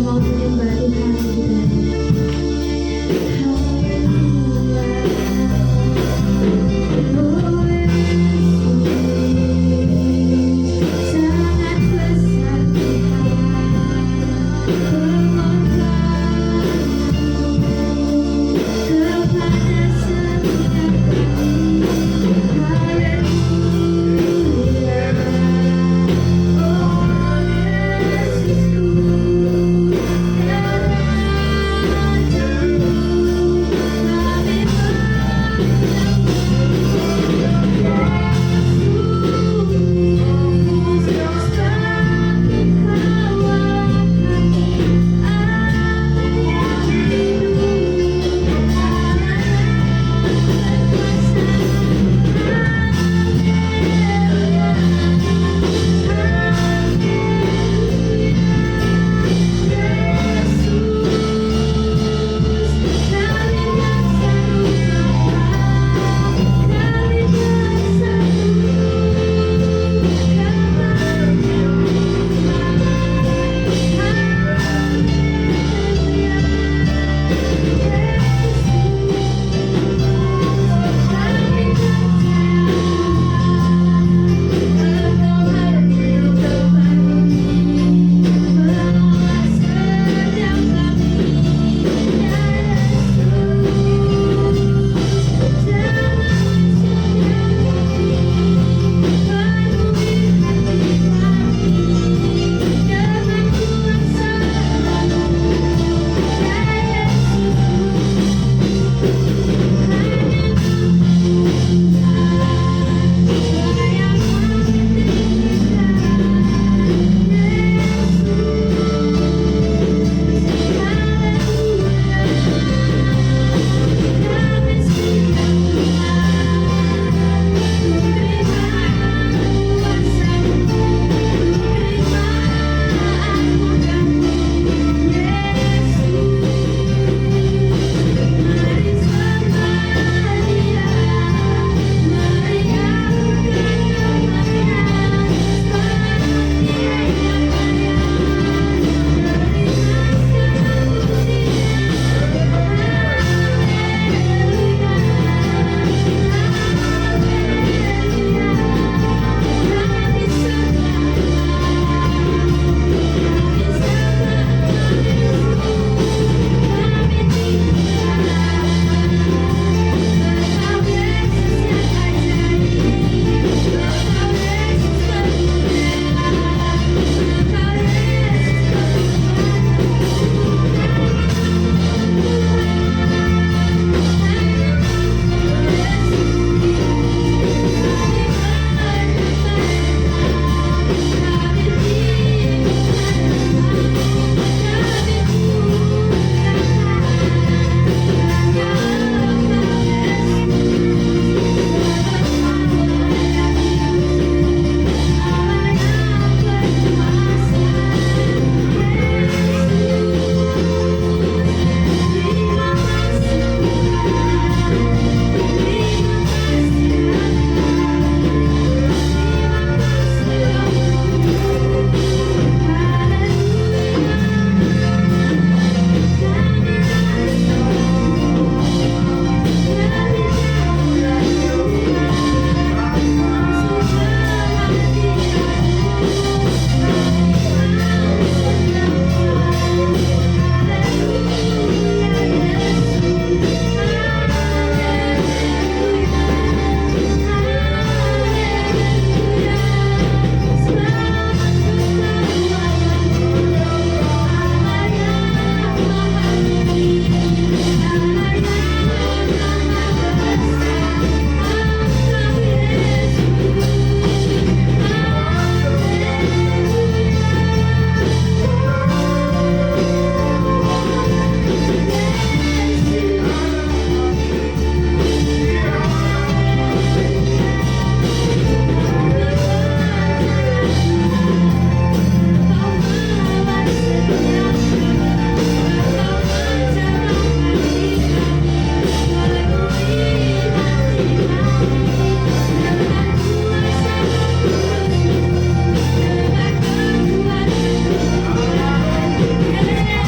mau menyembah Tuhan lebih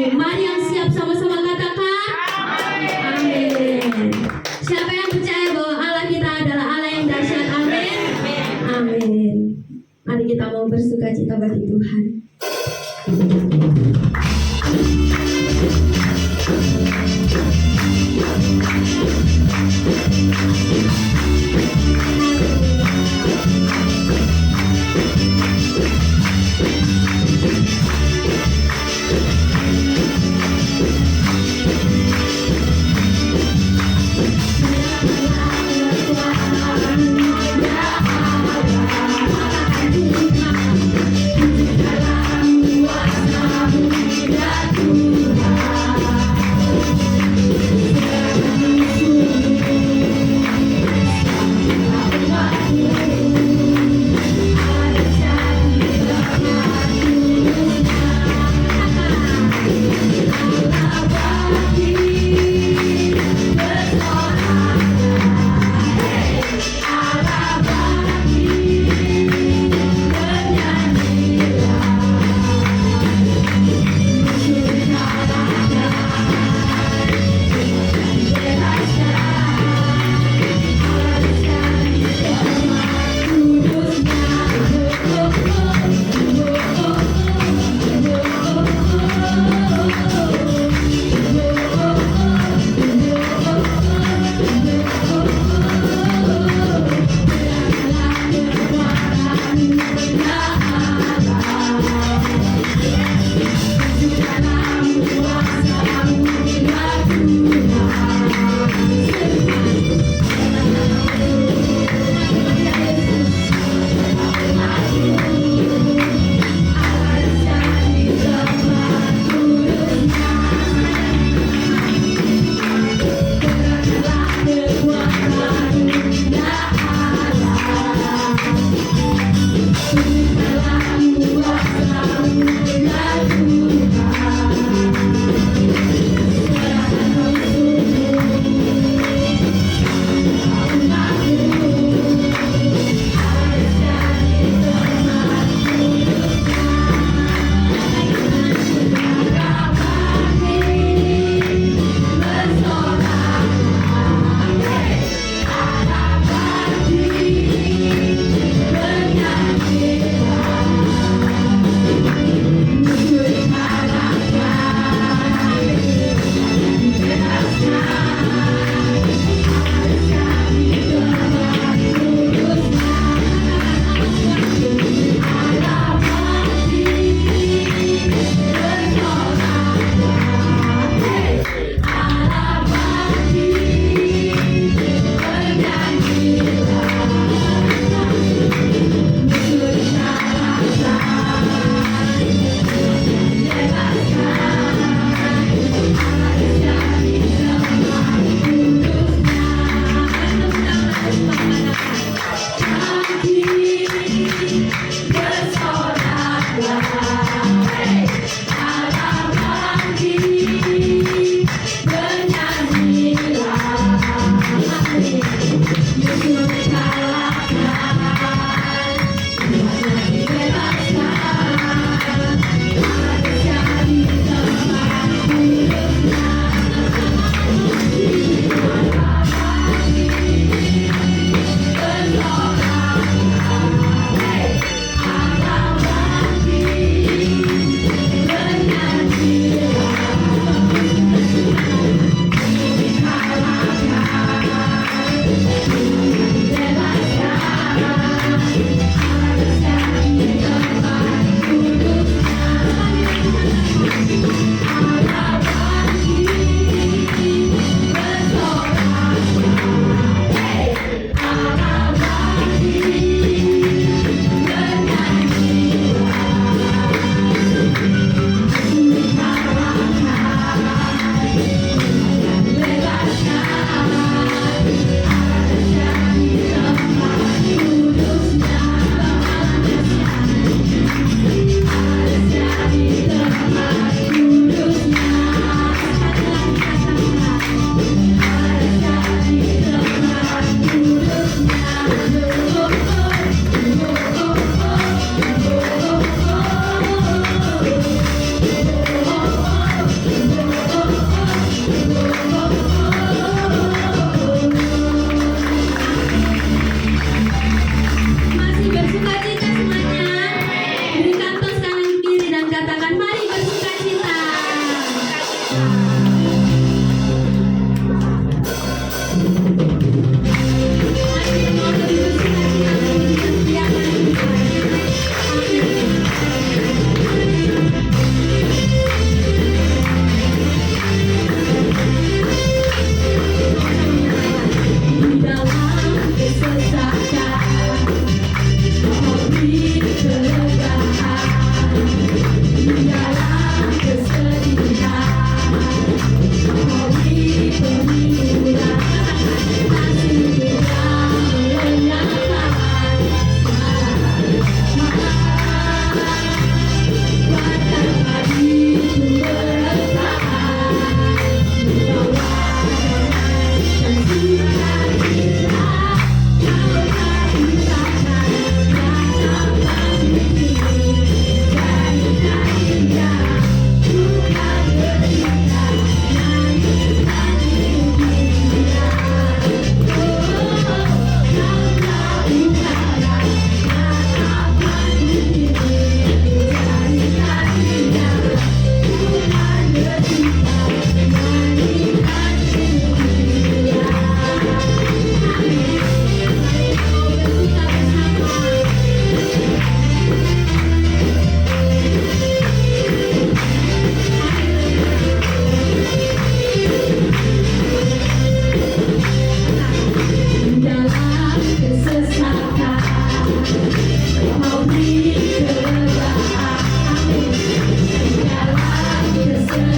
Amin. Mari yang siap sama-sama katakan. Amin. Siapa yang percaya bahwa Allah kita adalah Allah yang dahsyat? Amin. Amin. Mari kita mau bersuka cita bagi Tuhan.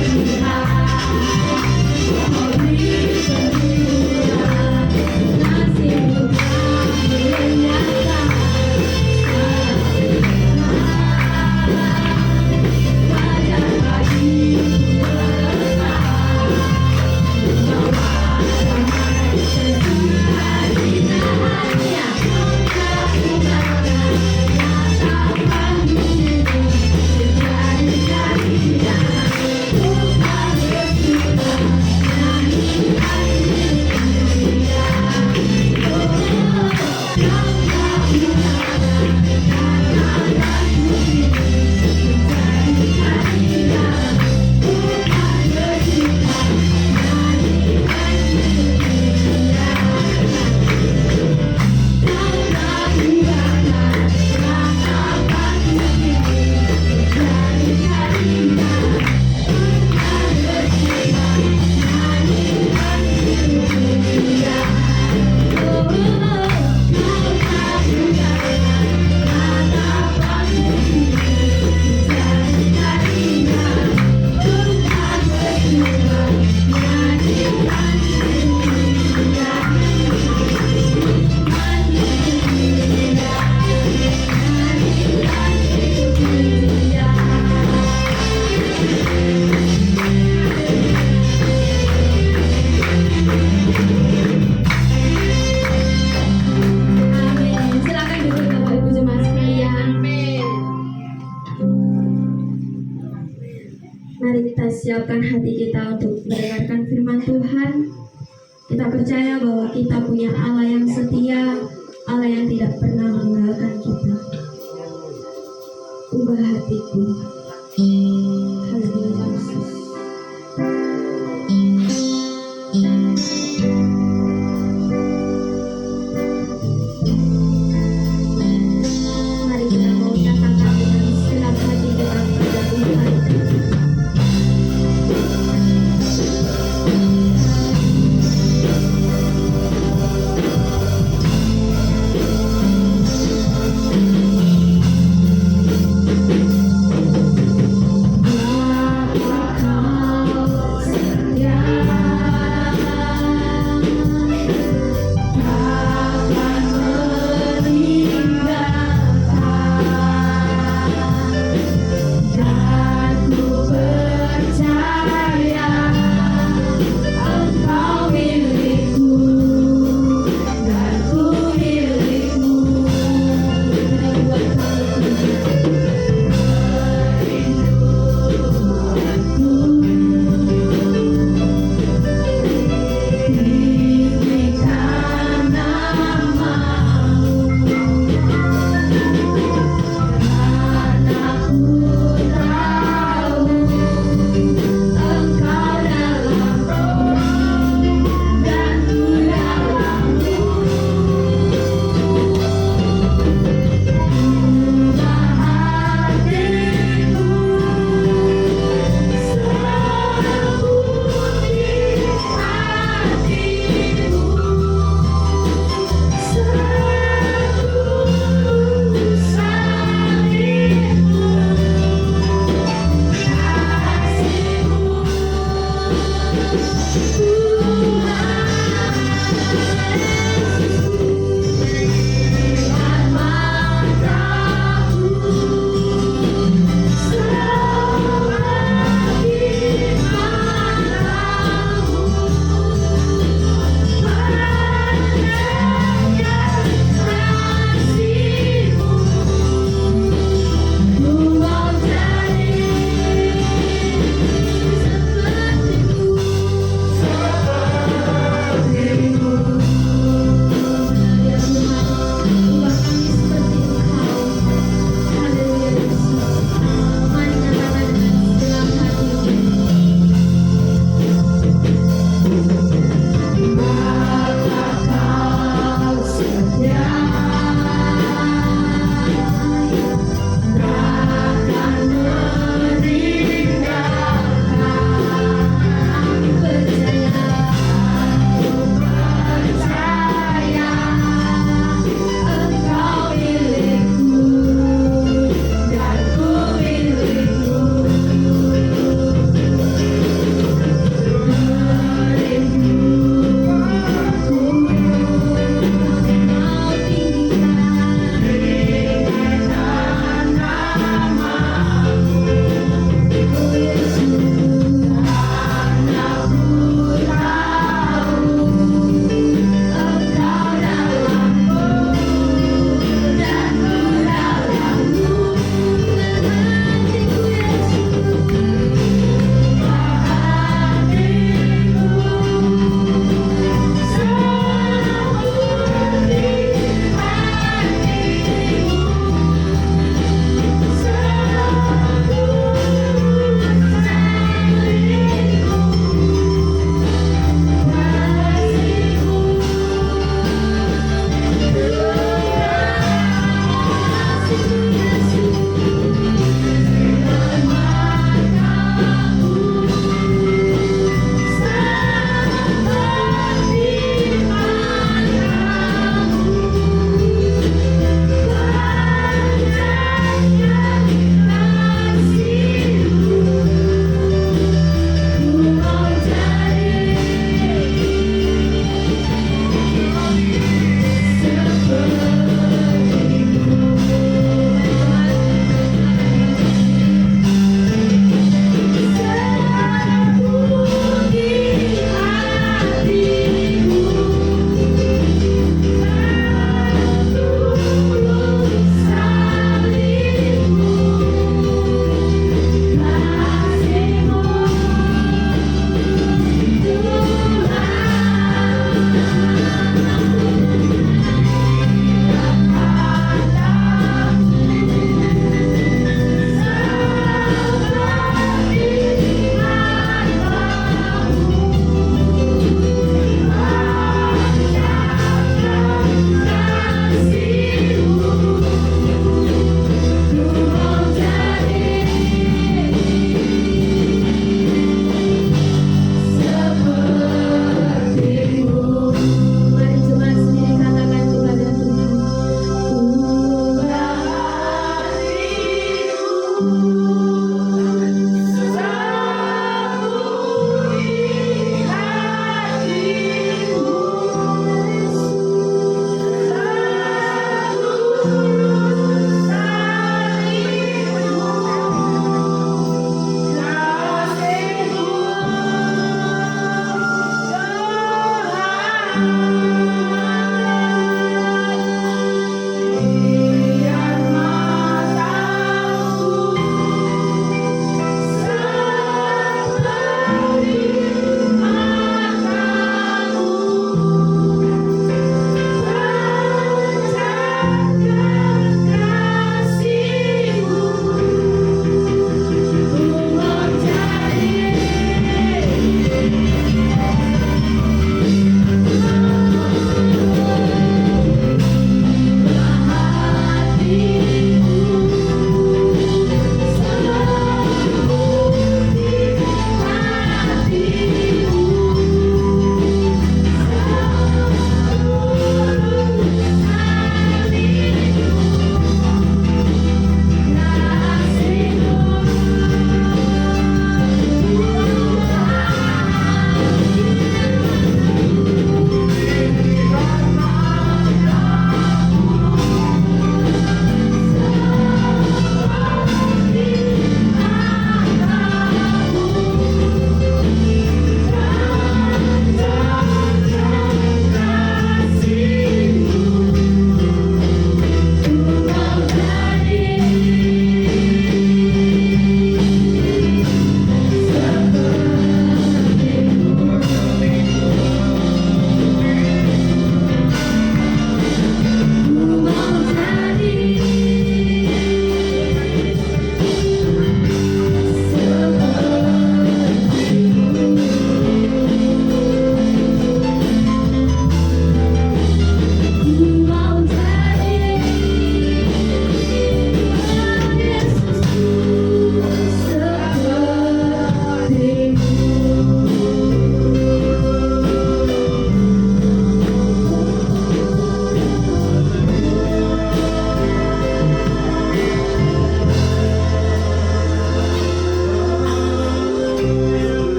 Amin. Silakan duduk Bapak Ibu jemaat sekalian. Mari kita siapkan hati kita untuk mendengarkan firman Tuhan. Kita percaya bahwa kita punya Allah yang setia, Allah yang tidak pernah meninggalkan kita. Ubah hatiku. Haleluya Yesus. Mari kita mau katakan dengan segenap hati kita kepada Tuhan.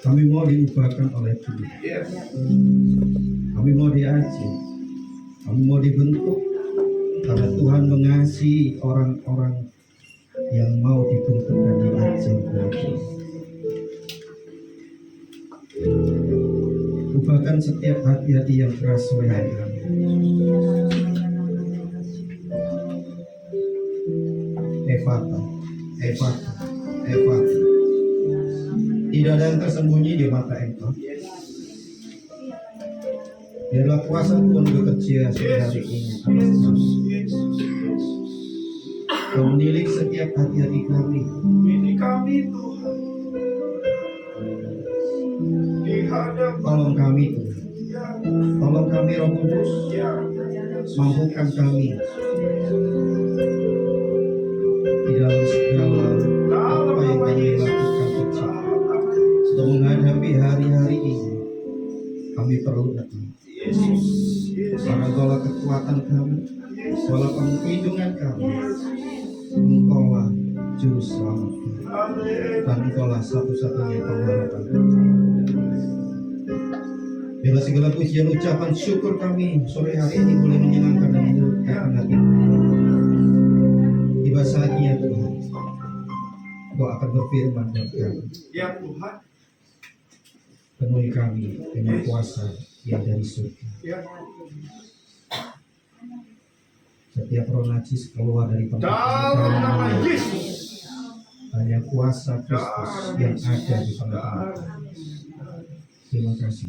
Kami mau diubahkan oleh Tuhan. Kami mau diajar. Kami mau dibentuk. Karena Tuhan mengasihi orang-orang yang mau dibentuk dan diajar oleh Tuhan. Ubahkan setiap hati-hati yang keras sore hari ini. Efata. Tidak ada yang tersembunyi di mata Engkau. Biarlah kuasa Tuhan bekerja sore hari ini. Kau menilik setiap hati-hati kami. Ini kami Tuhan. Di hadapan Tolong kami Tuhan. Tolong kami Roh Kudus. Mampukan kami di dalam segala apa yang kami lakukan kecil untuk menghadapi hari-hari ini. Kami perlu datang. Karena Engkaulah kekuatan kami, Engkaulah perlindungan kami, Engkaulah juru selamat kami, dan Engkaulah satu-satunya pengharapan kami. Bila segala pujian ucapan syukur kami sore hari ini boleh menyenangkan dan menurutkan hati. Tiba saatnya Tuhan, Engkau akan berfirman dan kami. Ya Tuhan. Penuhi kami dengan kuasa yang dari surga. Ya. Setiap roh najis keluar dari tempat Dalam nama ini. Yesus. Hanya kuasa Kristus yang ada di tengah-tengah. Terima kasih.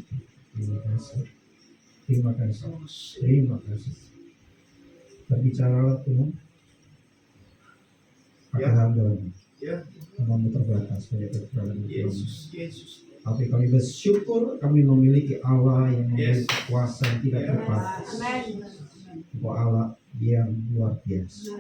Terima kasih. Terima kasih. Terima kasih. Berbicaralah Tuhan. Pakai hamba-Mu. Ya. Hamba-Mu terbatas pada kekurangan Tuhan. Yesus. Tapi kami bersyukur kami memiliki Allah yang memiliki kuasa yang tidak terbatas. Engkau Allah yang luar biasa.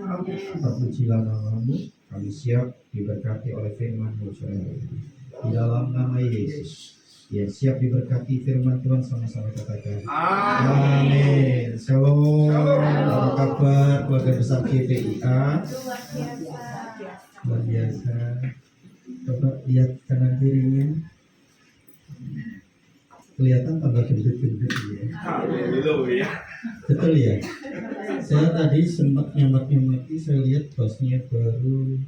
Terpujilah nama-Mu. Kami siap diberkati oleh firman-Mu sore hari ini. Di dalam nama Yesus. Ya, siap diberkati firman Tuhan, sama-sama katakan. Amin. Shalom. Apa kabar keluarga besar GPIA? Luar biasa. Coba lihat kanan kirinya. Kelihatan tambah gendut-gendut ya. Haleluya. Betul ya. Saya tadi sempat nyamat-nyamati, saya lihat bosnya baru,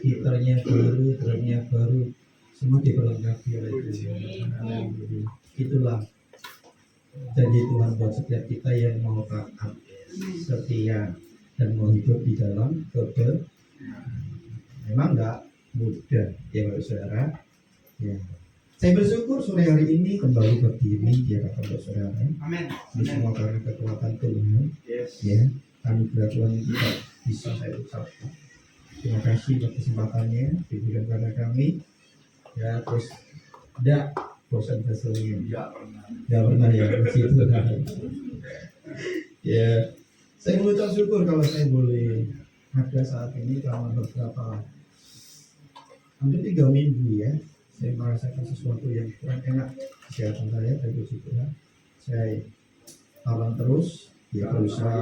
gitarnya baru, drumnya baru, semua diperlengkapi oleh Tuhan. Haleluya. Itulah janji Tuhan buat setiap kita yang mau taat, setia, dan mau hidup di dalam kebenaran. Memang enggak mudah ya Bapak Saudara. Ya. Saya bersyukur sore hari ini kembali berdiri di hadapan saudara. Amin. Ini semua karena kekuatan Tuhan. Yes. Ya, anugerah Tuhan yang tidak bisa saya ucapkan. Terima kasih atas kesempatannya diberikan kepada kami. Ya, terus tidak bosan-bosannya. Tidak pernah ya, puji Tuhan. Ya, saya mengucap syukur kalau saya boleh ada saat ini selama beberapa hampir 3 minggu ya. Saya merasakan sesuatu yang kurang enak kesehatan saya, dan puji Tuhan. Saya lawan terus, ya berusaha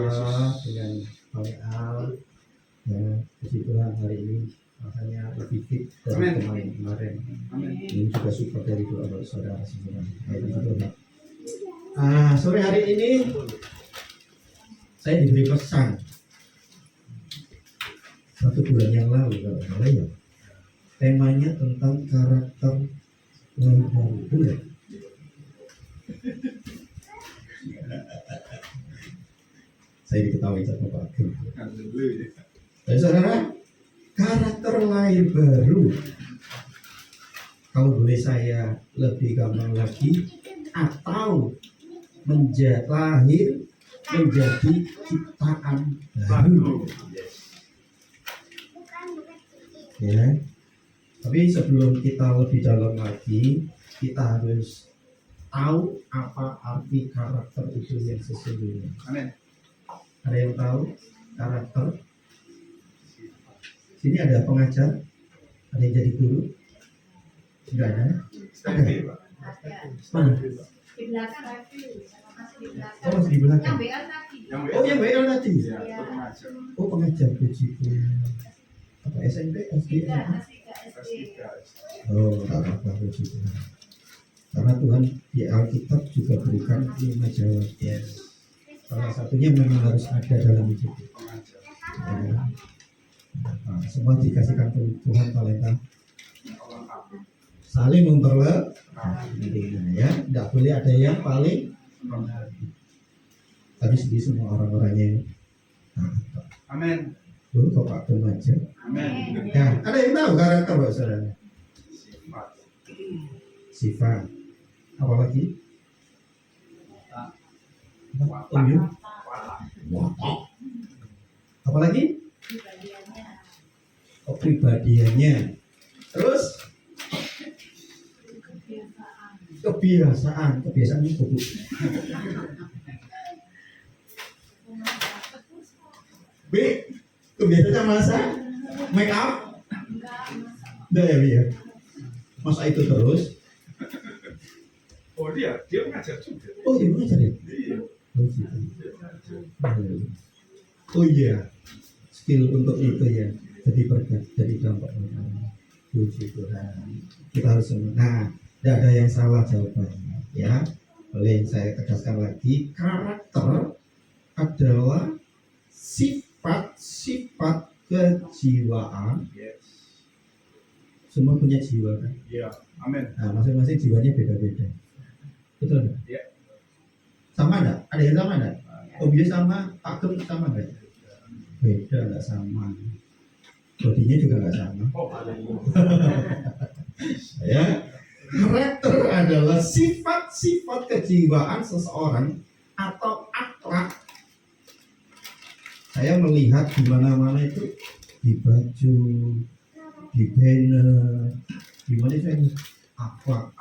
dengan Al, ya puji Tuhan hari ini rasanya lebih fit dari kemarin. Ini juga support dari doa saudara semua. Ya, puji Tuhan. Sore hari ini saya diberi pesan 1 bulan yang lalu kalau salah ya. Temanya tentang karakter yang baru, benar? Saya diketahui sama Pak Ageng. Jadi saudara, karakter lahir baru. Kalau boleh saya lebih gampang lagi, atau lahir menjadi ciptaan baru. Ya. Tapi sebelum kita lebih dalam lagi, kita harus tahu apa arti karakter itu yang sesungguhnya. Amin. Ada yang tahu karakter? Sini ada pengajar, ada yang jadi guru? Enggak ada? Ada? Mana? Di belakang masih di belakang. Oh, masih di belakang. Yang BL tadi. Oh, yang BL tadi? Ya, pengajar. Oh, pengajar, puji Tuhan. Apa SMP, SD? Tidak, masih ke SD. Oh, tak apa-apa, puji Tuhan. Karena Tuhan di Alkitab juga berikan 5 jawab. Yes. Salah satunya memang harus ada dalam hidup. Pengajar. Ya. Nah, semua dikasihkan Tuhan talenta saling memperlengkapi ya. Tidak boleh ada yang paling habis di semua orang-orangnya. Nah, Amin. dulu kok Pak Remaja. Amin. Ya, ada yang tahu karakter Pak Saudara? Sifat. Sifat. Apalagi? Oh, iya. Watak. Apalagi? Kepribadiannya. Terus kebiasaan itu Bu. B, kebiasaan masa make up. Udah ya, Bi, ya. Masa itu terus? Oh dia mengajar juga. Oh, dia mengajar ya? Iya. Oh, gitu. Dia mengajar. Oh iya, skill untuk itu ya. Jadi berkat, jadi dampak. Puji Tuhan. Kita harus nah, tidak ada yang salah jawabannya. Ya, boleh saya tegaskan lagi. Karakter adalah sifat-sifat kejiwaan. Yes. Semua punya jiwa kan? Iya. Amin. Nah, masing-masing jiwanya beda-beda. Betul nggak? Iya. Sama enggak? Ada yang sama enggak? Hobinya sama, pakem sama enggak? Beda, enggak sama. Bodinya juga enggak sama. Oh, haleluya. Ya, karakter adalah sifat-sifat kejiwaan seseorang atau akhlak. Saya melihat di mana-mana itu di baju, di banner, di mana saya akhlak.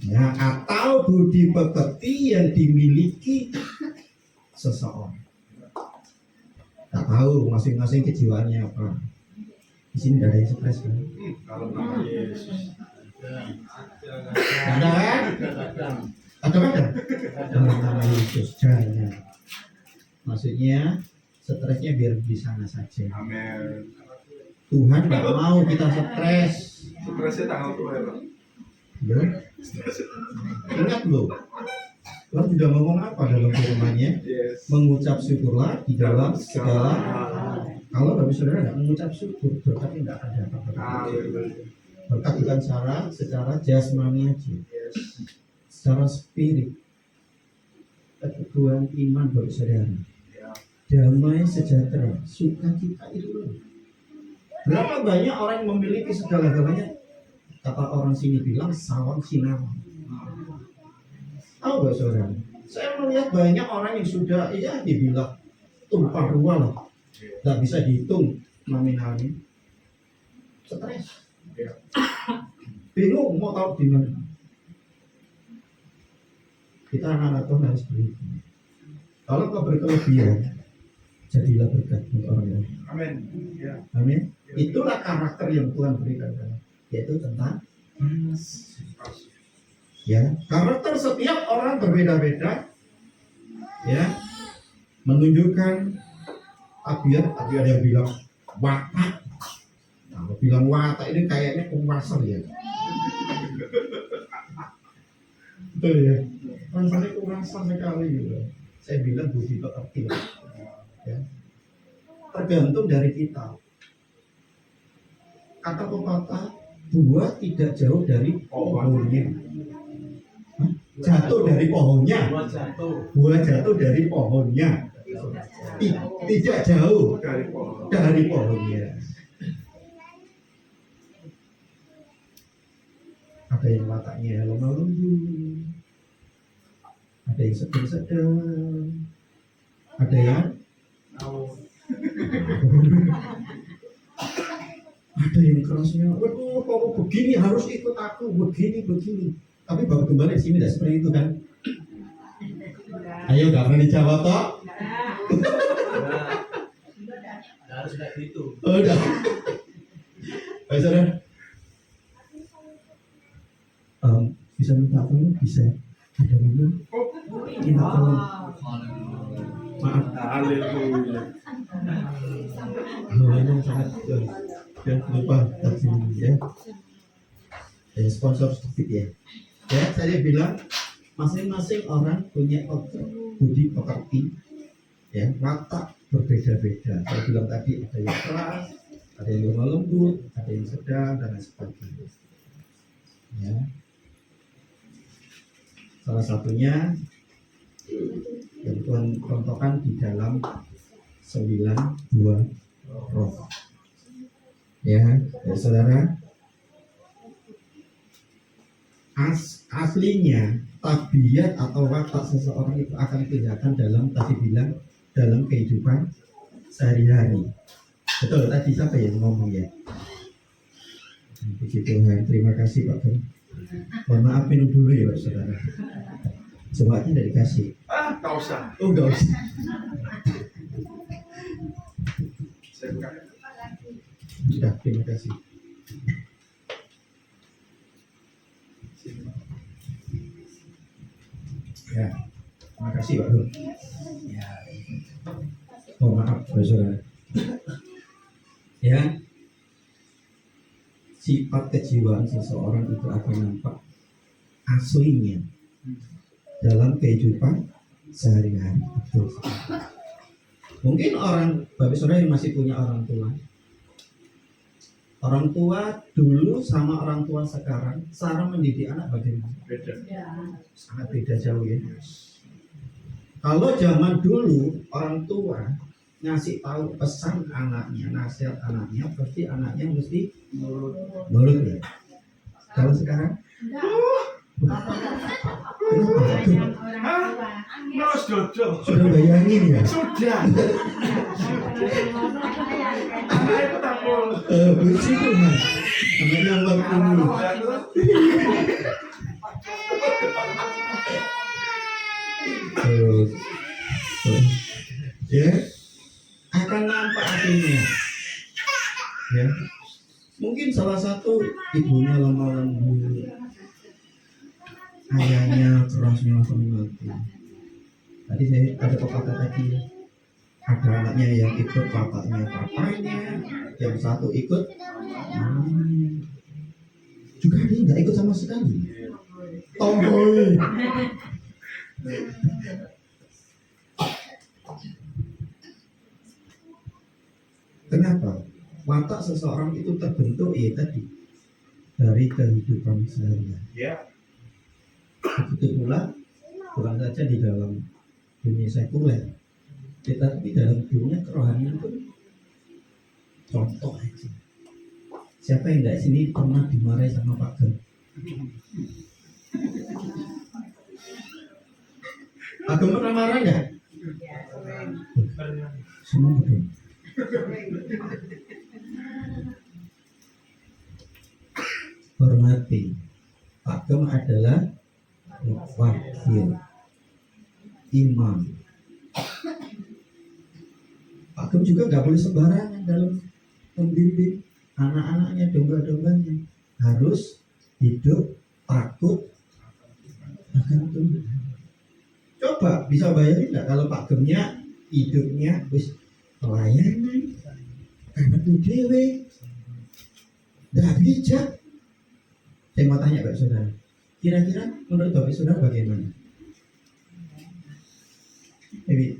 Ya, atau budi pekerti yang dimiliki seseorang. Tak tahu masing-masing kejiwaannya apa. Di sini tidak ada yang stres kan? Kalau nama Yesus. Ada kan? Ada. Dalam nama Yesus jangan. Maksudnya stresnya biar di sana saja. Amin. Tuhan tidak mau kita stres. Stresnya tanggal tua ya, Pak? Ya. Ingat loh. Tuhan sudah ngomong apa dalam firman-Nya? Yes. Mengucap syukurlah di dalam segala. Kalau Bapak Saudara tidak mengucap syukur, berarti tidak ada apa-apa. Haleluya. Berkat bukan secara jasmani aja, Yes. secara spirit, keteguhan iman Bapak Saudara, Ya. damai sejahtera, sukacita itu. Berapa banyak orang yang memiliki segala-galanya? Kata orang sini bilang sawang sinawang. Tahu Bapak Saudara? Saya melihat banyak orang yang sudah ya dibilang tumpah ruah lah. Tidak bisa dihitung nominalnya. Stres. Ya. Bingung mau tahu di mana. Kita anak-anak Tuhan harus begitu. Kalau kau berkelebihan, jadilah berkat untuk orang lain. Amin. Ya. Amin. Itulah karakter yang Tuhan berikan, yaitu tentang ya karakter setiap orang berbeda-beda, ya menunjukkan tabiat yang bilang watak. Kalau bilang watak ini kayaknya penguasa ya. Betul ya. Rasanya penguasa sekali gitu. Saya bilang budi pekerti. Ya. Tergantung dari kita. Kata pepatah, buah tidak jauh dari pohonnya. Hah? Jatuh dari pohonnya. Buah jatuh dari pohonnya. Tidak jauh dari pohonnya. Ada yang wataknya lemah lembut, ada yang sedang-sedang, ada yang ada yang kerasnya. Waduh, kok begini harus ikut aku begini. Tapi baru kembali di sini tidak seperti itu kan? Ayo, gak pernah dijawab toh? Harus kayak gitu. Oh, udah. Baik, saudara. Bisa minta tolong? Bisa. Ada minum? Minta tolong. Maaf. Haleluya. Hal yang sangat Ya, lupa tadi ya. Sponsor sedikit ya. Ya, saya bilang masing-masing orang punya otak, budi pekerti, ya, watak berbeda-beda. Saya bilang tadi ada yang keras, ada yang lemah lembut, ada yang sedang dan lain sebagainya. Ya. Salah satunya yang Tuhan contohkan di dalam 9 buah roh. Ya, saudara. Aslinya tabiat atau watak seseorang itu akan kelihatan dalam tadi bilang dalam kehidupan sehari-hari. Betul tadi siapa yang ngomong ya? Puji Tuhan, terima kasih Pak Ben. Mohon maaf minum dulu ya Pak Saudara. Semuanya tidak dikasih. Nggak usah. Oh nggak usah. Saya buka. Sudah, terima kasih. Ya, terima kasih Pak Ben. Ya. Oh maaf Pak Saudara. Ya, sifat kejiwaan seseorang itu akan nampak aslinya dalam kehidupan sehari-hari. Betul. Mungkin Bapak Saudara yang masih punya orang tua dulu sama orang tua sekarang, cara mendidik anak bagaimana? Beda. Sangat beda jauh ya. Kalau zaman dulu orang tua ngasih tahu pesan anaknya, nasihat anaknya, pasti anaknya mesti nurut ya. Kalau sekarang, kenapa? Nos dodol. Sudah bayangin ya? Sudah. Anak itu tampol. Puji Tuhan. Anaknya waktu ya akan nampak aslinya. Ya, mungkin salah satu ibunya lemah lembut, ayahnya keras melakukan. Tadi saya ada pepatah tadi, ada anaknya yang ikut bapaknya papanya, yang satu ikut juga ada yang nggak ikut sama sekali. Tomboy. Kenapa? Watak seseorang itu terbentuk ya tadi dari kehidupan sehari-hari. Ya. Begitu pula bukan saja di dalam dunia sekuler, tetapi dalam dunia kerohanian pun. Contoh aja. Siapa yang tidak sini pernah dimarahi sama Pak Gen? Pak Gen pernah marah nggak? Semua betul. Hormati. Pak Gen adalah wakil imam. Pak Gen juga nggak boleh sembarangan dalam membimbing anak-anaknya, domba-dombanya. Harus hidup takut akan Tuhan. Coba bisa bayangin nggak kalau Pak Gemnya hidupnya wis pelayanan karena dewe nggak bijak. Saya mau tanya Pak Saudara, kira-kira menurut Bapak Saudara bagaimana? Ebi,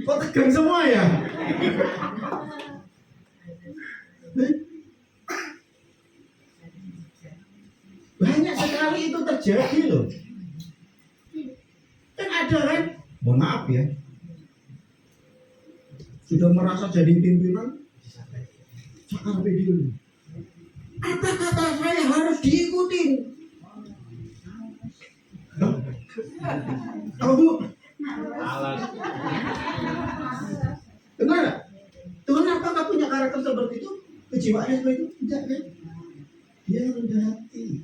kok tegang semua ya? Banyak sekali itu terjadi loh. Kan ada kan? Mohon maaf ya. Sudah merasa jadi pimpinan, jangan dulu. Apa kata saya harus diikutin? Tahu? Benar? Tuhan apakah punya karakter seperti itu? Kejiwaannya seperti itu? Tidak kan? Dia rendah hati.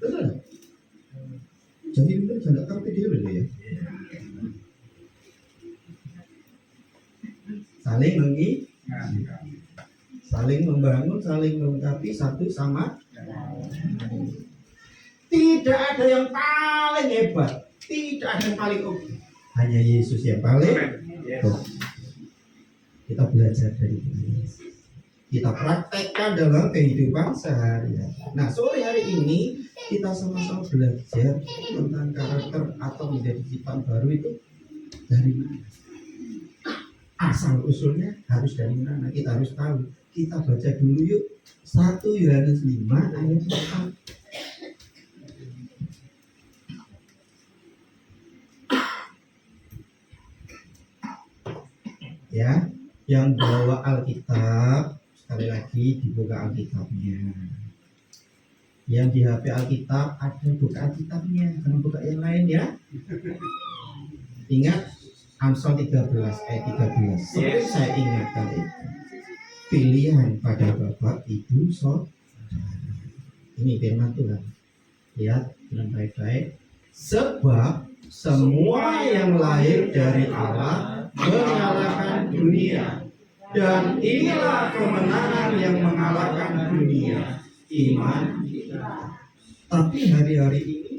Betul? Jadi benar jangan tahu dia dulu ya. Saling saling membangun, saling melengkapi satu sama. Tidak ada yang paling hebat, tidak ada yang paling oke. Hanya Yesus yang paling oke. Kita belajar dari Tuhan Yesus. Kita praktekkan dalam kehidupan sehari-hari. Nah, sore hari ini kita sama-sama belajar tentang karakter atau menjadi ciptaan baru itu dari mana. Asal usulnya harus dari mana, kita harus tahu. Kita baca dulu yuk 1 Yohanes 5 ayat 4. Ya, yang bawa Alkitab sekali lagi dibuka Alkitabnya. Yang di HP Alkitab ada buka Alkitabnya, jangan buka yang lain ya. Ingat Amsal 13 ayat 13. Seperti saya ingatkan itu. Pilihan pada Bapak Ibu Saudara. Ini firman Tuhan. Lihat dengan baik-baik. Sebab semua yang lahir dari Allah mengalahkan dunia, dan inilah kemenangan yang mengalahkan dunia, iman kita. Tapi hari-hari ini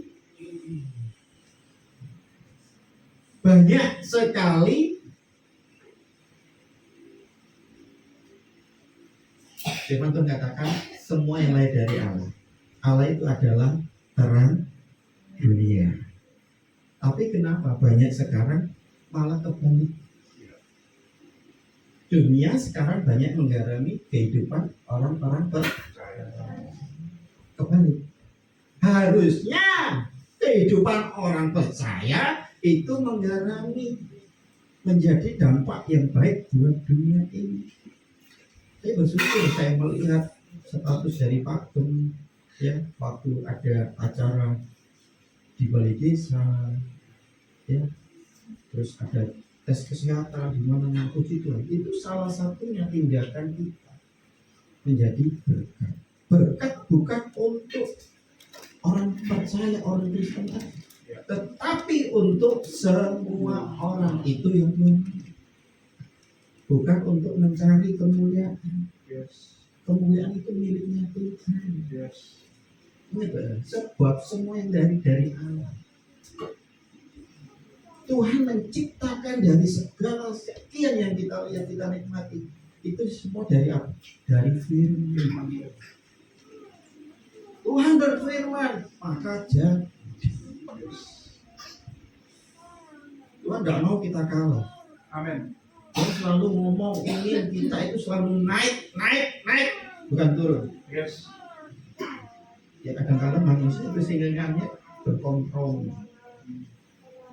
banyak sekali firman Tuhan katakan semua yang lahir dari Allah. Allah itu adalah terang dunia. Tapi kenapa banyak sekarang malah kebalik? Dunia sekarang banyak menggarami kehidupan orang-orang kebalik. Harusnya kehidupan orang percaya itu menggarami menjadi dampak yang baik buat dunia ini. Saya bersyukur saya melihat status dari Pak Gem, ya, waktu ada acara di balai desa, ya, terus ada tes kesehatan di mana puji Tuhan, itu salah satunya tindakan kita menjadi berkat. Berkat bukan untuk orang percaya, orang Kristen, tetapi untuk semua orang. Itu yang Tuhan, bukan untuk mencari kemuliaan. Kemuliaan itu miliknya Tuhan. Sebab semua yang dari Allah. Tuhan menciptakan dari segala sekian yang kita lihat, kita nikmati, itu semua dari apa? Dari firman. Tuhan berfirman, maka jadi. Tuhan tidak mau kita kalah. Amin. Dia selalu ngomong ingin kita itu selalu naik, bukan turun. Yes. Ya kadang-kadang manusia kesinggahannya berkompromi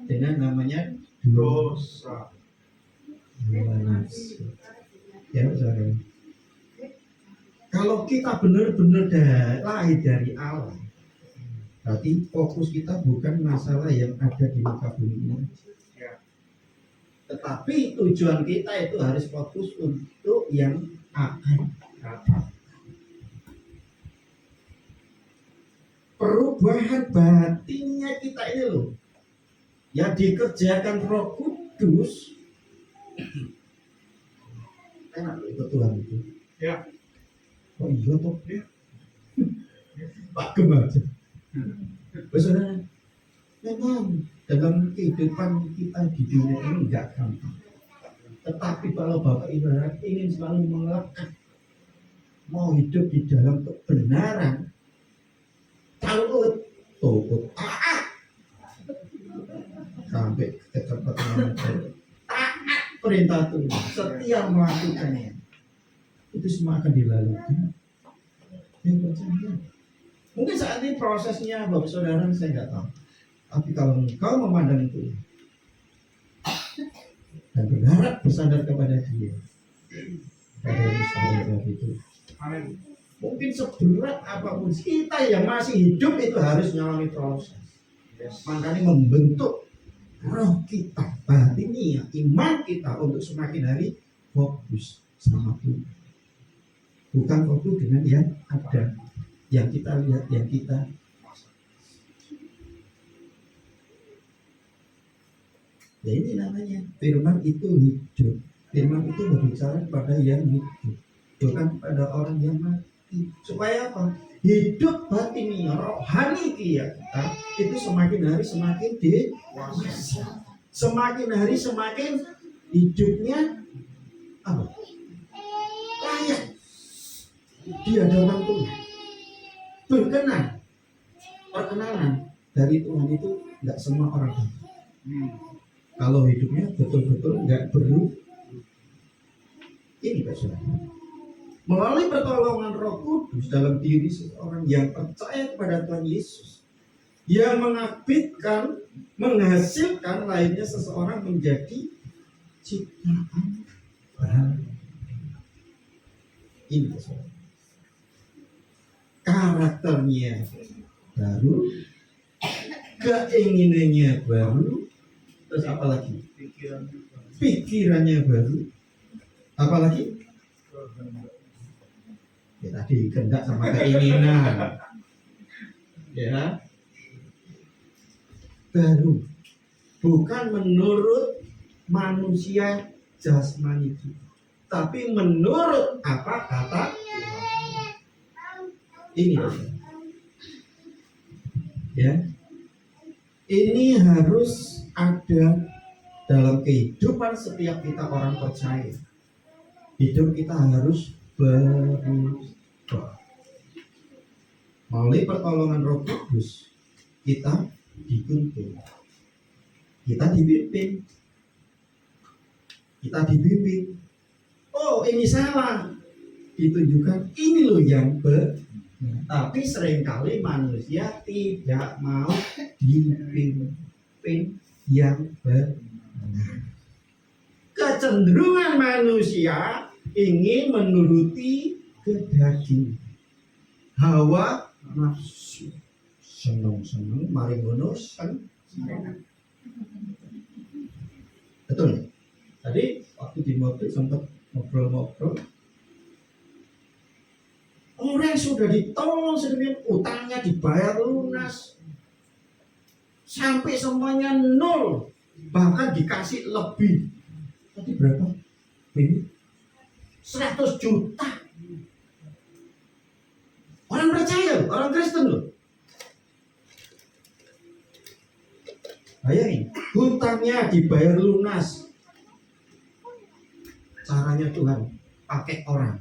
dengan namanya Dosa. hawa nafsu. Ya saudara. Kalau kita benar-benar lahir dari Allah, berarti fokus kita bukan masalah yang ada di muka bumi ini, tetapi tujuan kita itu harus fokus untuk yang akan datang. Perubahan batinnya kita ini loh, yang dikerjakan Roh Kudus. Enak loh itu Tuhan itu. Ya. Oh iya toh. Ya. Pak Gem aja. Saudara, memang dalam kehidupan kita di dunia ini enggak gampang. Tetapi kalau Bapak Ibu ingin selalu melekat, mau hidup di dalam kebenaran, taat, sampai ke tempat taat perintah Tuhan, setia melakukannya, itu semua akan dilakukan. Mungkin saat ini prosesnya Bapak Saudara saya nggak tahu, tapi kalau engkau memandang itu dan berharap bersandar kepada Dia, pada Yesus itu, Amin. mungkin seberat apapun kita yang masih hidup itu harus mengalami proses. Yes. Makanya membentuk roh kita, batinnya, iman kita untuk semakin hari fokus sama Tuhan. Bukan fokus dengan yang ada, yang kita lihat, yang kita. Ya ini namanya firman itu hidup. Firman itu berbicara kepada yang hidup, bukan kepada orang yang mati. Supaya apa? Hidup batinnya, rohani kita itu semakin hari semakin dewasa. Semakin hari semakin hidupnya apa? di hadapan Tuhan. Berkenan, perkenanan dari Tuhan itu nggak semua orang dapat. Kalau hidupnya betul-betul nggak berubah. Ini saudara. Melalui pertolongan Roh Kudus dalam diri seseorang yang percaya kepada Tuhan Yesus, yang mengaktifkan, menghasilkan lainnya seseorang menjadi ciptaan baru. Ini saudara. Karakternya baru, keinginannya baru, terus apa lagi? Pikirannya baru, apa lagi? Ya tadi kehendak sama keinginan, ya baru, bukan menurut manusia jasmani itu, tapi menurut apa kata ini, ya. Ini harus ada dalam kehidupan setiap kita orang percaya. Hidup kita harus berubah. Melalui pertolongan Roh Kudus kita dituntun, kita dibimbing, oh ini salah, ditunjukkan ini loh yang benar. Tapi seringkali manusia tidak mau dipimpin yang benar. Kecenderungan manusia ingin menuruti kedaging, hawa nafsu, seneng-seneng mari ngono betul. Tadi waktu di mobil sempat ngobrol-ngobrol, orang sudah ditolong sedemikian, utangnya dibayar lunas sampai semuanya nol, bahkan dikasih lebih. Tadi berapa? Ini 100 juta. Orang percaya, orang Kristen loh. Bayangin, hutangnya dibayar lunas. Caranya Tuhan pakai orang.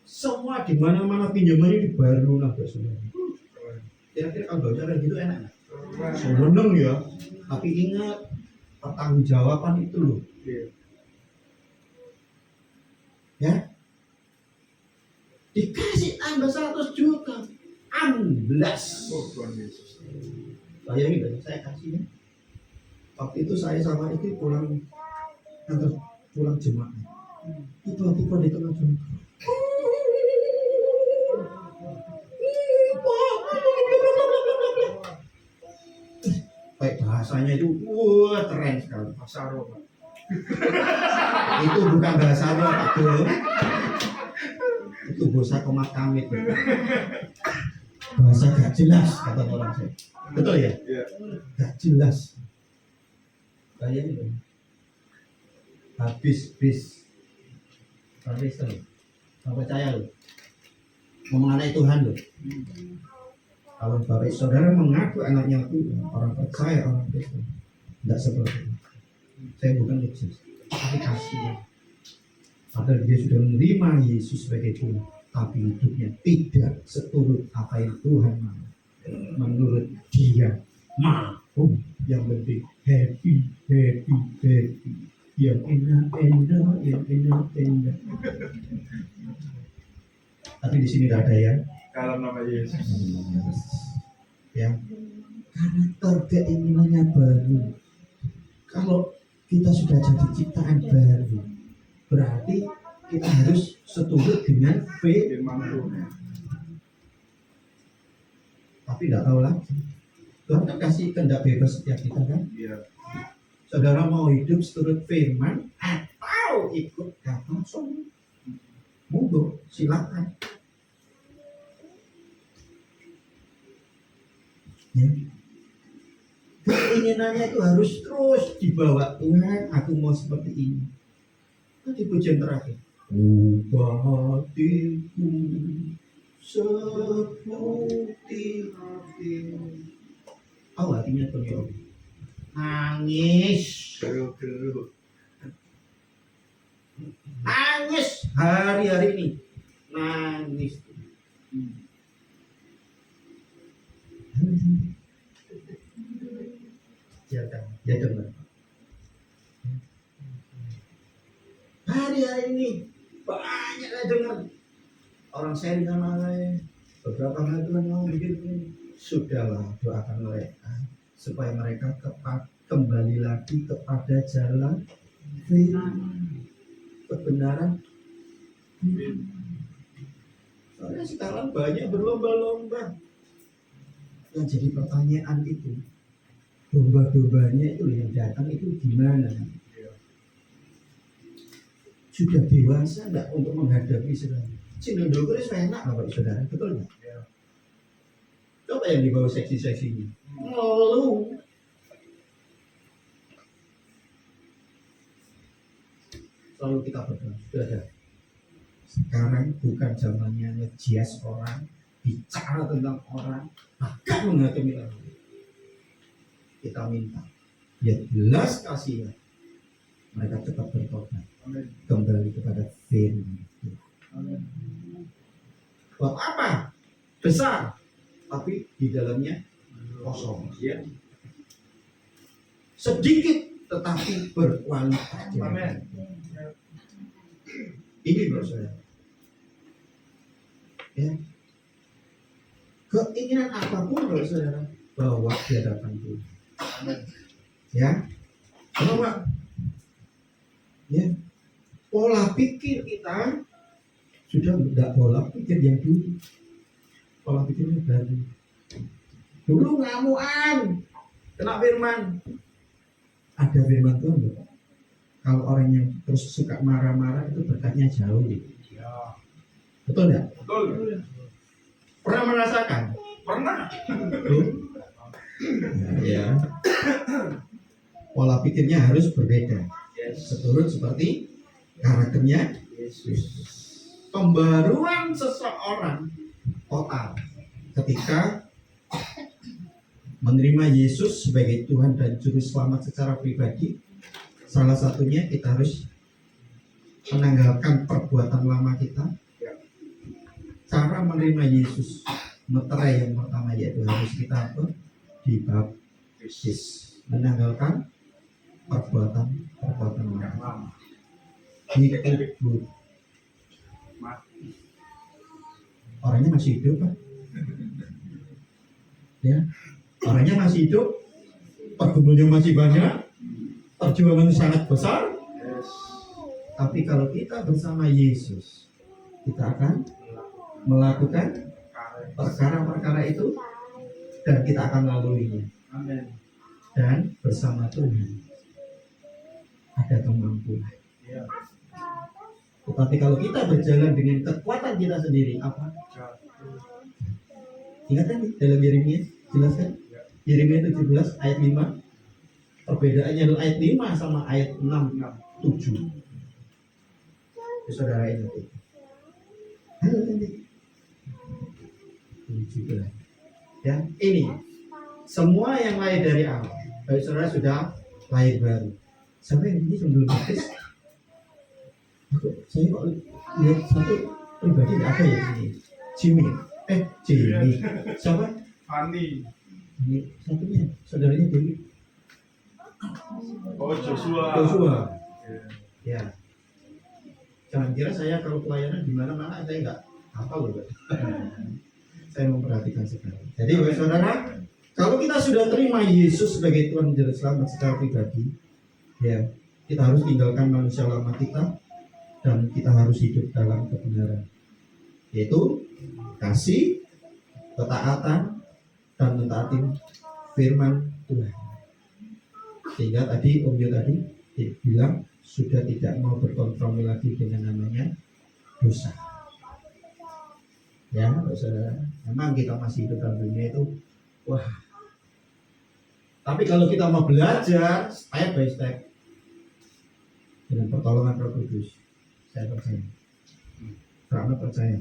Semua di mana-mana pinjamannya dibayar lunas, saudara. Kira-kira kalau cara gitu enak. Seneng ya, tapi ingat pertanggungjawaban itu loh. Ya, dikasih tambah 100 juta, amblas. Bayangin, saya kasih ya. Waktu itu saya sama itu pulang jemaat. Tiba-tiba di tengah jalan, baik bahasanya itu keren sekali. Bahasa Arab. Itu bukan bahasa Arab, itu bahasa komat kamit. Bahasa gak jelas kata orang saya. Betul ya? Iya. Gak jelas. Bayangin dong. Habis Kristen, nggak percaya loh, mengenai Tuhan loh. Kalau bapak saudara mengaku anaknya Tuhan, orang percaya, orang Kristen, tidak seperti itu. Saya bukan Yesus, tapi kasih. Padahal dia sudah menerima Yesus sebagai Tuhan, tapi hidupnya tidak seturut apa yang Tuhan mau. Menurut dia mau yang penting happy. Yang enak. Tapi di sini tidak ada ya. Dalam nama Yesus. Ya, karakter keinginannya baru. Kalau kita sudah jadi ciptaan baru, berarti kita harus seturut dengan Firman Tuhan. Tapi tidak tahu lagi. Tuhan kan kasih kehendak bebas setiap kita kan. Iya. Saudara mau hidup seturut firman atau ikut kata sombong, monggo silakan. Ya. Keinginannya itu harus terus dibawa, Tuhan aku mau seperti ini. Nanti pujian terakhir, ubah hatiku seperti hatimu. Tahu hatinya Tuhan? Nangis Geru-geru. nangis hari-hari ini nangis. Ya dengar. Hari ini banyak yang dengar orang sharing sama saya. Beberapa kali Tuhan mau bikin ini. Sudahlah, doakan mereka supaya mereka kembali lagi kepada jalan kebenaran. Soalnya sekarang banyak berlomba-lomba. Yang jadi pertanyaan itu, domba-dombanya itu yang datang itu gimana? Sudah dewasa enggak untuk menghadapi sekarang? Cindondogor itu enak Bapak Saudara, betul enggak? Coba yang dibawa seksi-seksinya. Ngeluh. Selalu kita berdoa, sudah. Sekarang bukan zamannya ngejias orang, bicara tentang orang, bahkan menghakimi orang. Kita minta, ya jelas kasihnya. Mereka tetap bertobat, kembali kepada firman Tuhan. Buat apa? Besar, tapi di dalamnya kosong. Sedikit tetapi berkualitas. Ini menurut saya. Ya. Keinginan apapun menurut saudara, bawa di hadapan Tuhan. Ya, bahwa ya pola pikir kita sudah tidak pola pikir yang dulu. Pola pikirnya baru. Dulu ngamuan, kena firman. Ada firman Tuhan loh. Kalau orang yang terus suka marah-marah itu berkatnya jauh gitu. Betul nggak? Betul. Pernah merasakan? Pernah. Ya. Pola pikirnya harus berbeda. Seturut seperti karakternya Yesus. Pembaruan seseorang total ketika menerima Yesus sebagai Tuhan dan Juru Selamat secara pribadi. Salah satunya kita harus menanggalkan perbuatan lama kita. Cara menerima Yesus meterai yang pertama yaitu harus kita dibaptis, menanggalkan perbuatan lama, dikubur. Orangnya masih hidup kan? Ya, orangnya masih hidup, pergumulannya masih banyak, perjuangan sangat besar. Tapi kalau kita bersama Yesus, kita akan melakukan perkara-perkara itu dan kita akan laluinya. Dan bersama Tuhan ada kemampuan. Tetapi kalau kita berjalan dengan kekuatan kita sendiri, apa? Ingat kan dalam Yeremia, jelas kan? Yeremia 17 ayat 5. Perbedaannya adalah ayat 5 sama ayat 6, 7. Saudara ingat itu. Halo nanti. Juga. Ya, ini semua yang lahir dari Allah. Kalau saudara sudah lahir baru. Sampai ini sebelum baptis, saya kok lihat satu pribadi tidak ada ya ini. Jimmy. Siapa? Fani. Ini satunya, saudaranya Dewi. Oh, Joshua. Ya. Jangan kira saya kalau pelayanan di mana-mana saya enggak hafal loh. Saya memperhatikan sekali. Jadi saudara, kalau kita sudah terima Yesus sebagai Tuhan dan Juru Selamat secara pribadi, ya kita harus tinggalkan manusia lama kita dan kita harus hidup dalam kebenaran, yaitu kasih, ketaatan, dan mentaati firman Tuhan. Sehingga tadi Om Jo tadi bilang sudah tidak mau berkompromi lagi dengan namanya dosa. Ya, saudara, memang kita masih hidup dalam dunia itu, wah. Tapi kalau kita mau belajar step by step dengan pertolongan Roh Kudus, saya percaya. Karena percaya,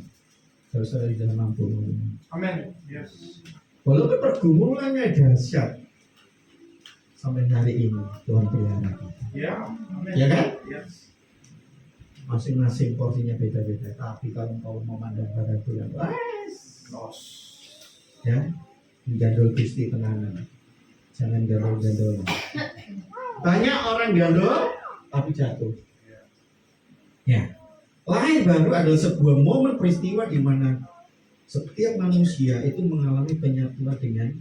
saudara di dalam mampu. Amin. Yes. Walaupun pergumulannya dahsyat, sampai hari ini Tuhan pelihara kita. Ya. Amin. Ya kan? Yes. masing-masing porsinya beda-beda. Tapi kalau kau memandang pada Tuhan, Nos. ya, gandol Gusti tenanan. Jangan gandol-gandol. Banyak orang gandol tapi jatuh. Ya. Lahir baru adalah sebuah momen peristiwa di mana setiap manusia itu mengalami penyatuan dengan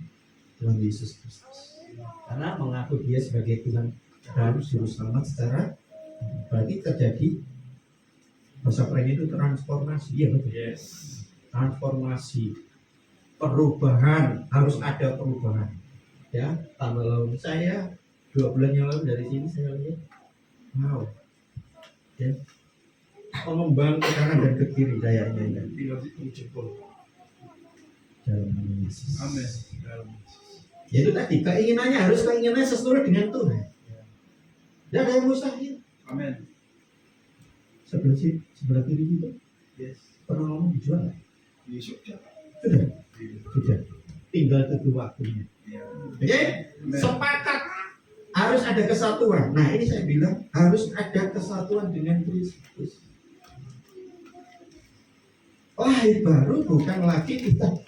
Tuhan Yesus Kristus. Karena mengaku dia sebagai Tuhan dan Juru Selamat secara berarti terjadi bahasa kerennya itu transformasi, ya betul. Yes. Transformasi, perubahan, harus ada perubahan. Ya, tanggal lalu saya 2 bulan yang lalu dari sini saya lihat, wow, ya, pengembang ke kanan dan ke kiri kayaknya ya. Tinggal jempol. Dalam nama Yesus. Amin. Dalam Yesus. Ya itu tadi keinginannya harus keinginannya sesuai dengan Tuhan. Tidak ada yang mustahil. Amin. Sebelah kiri itu Yes. pernah ngomong dijual. Yesus. Sudah. Tinggal tunggu waktunya. Iya. Oke? Sepakat harus ada kesatuan. Nah ini saya bilang harus ada kesatuan dengan Kristus. Lahir baru bukan lagi kita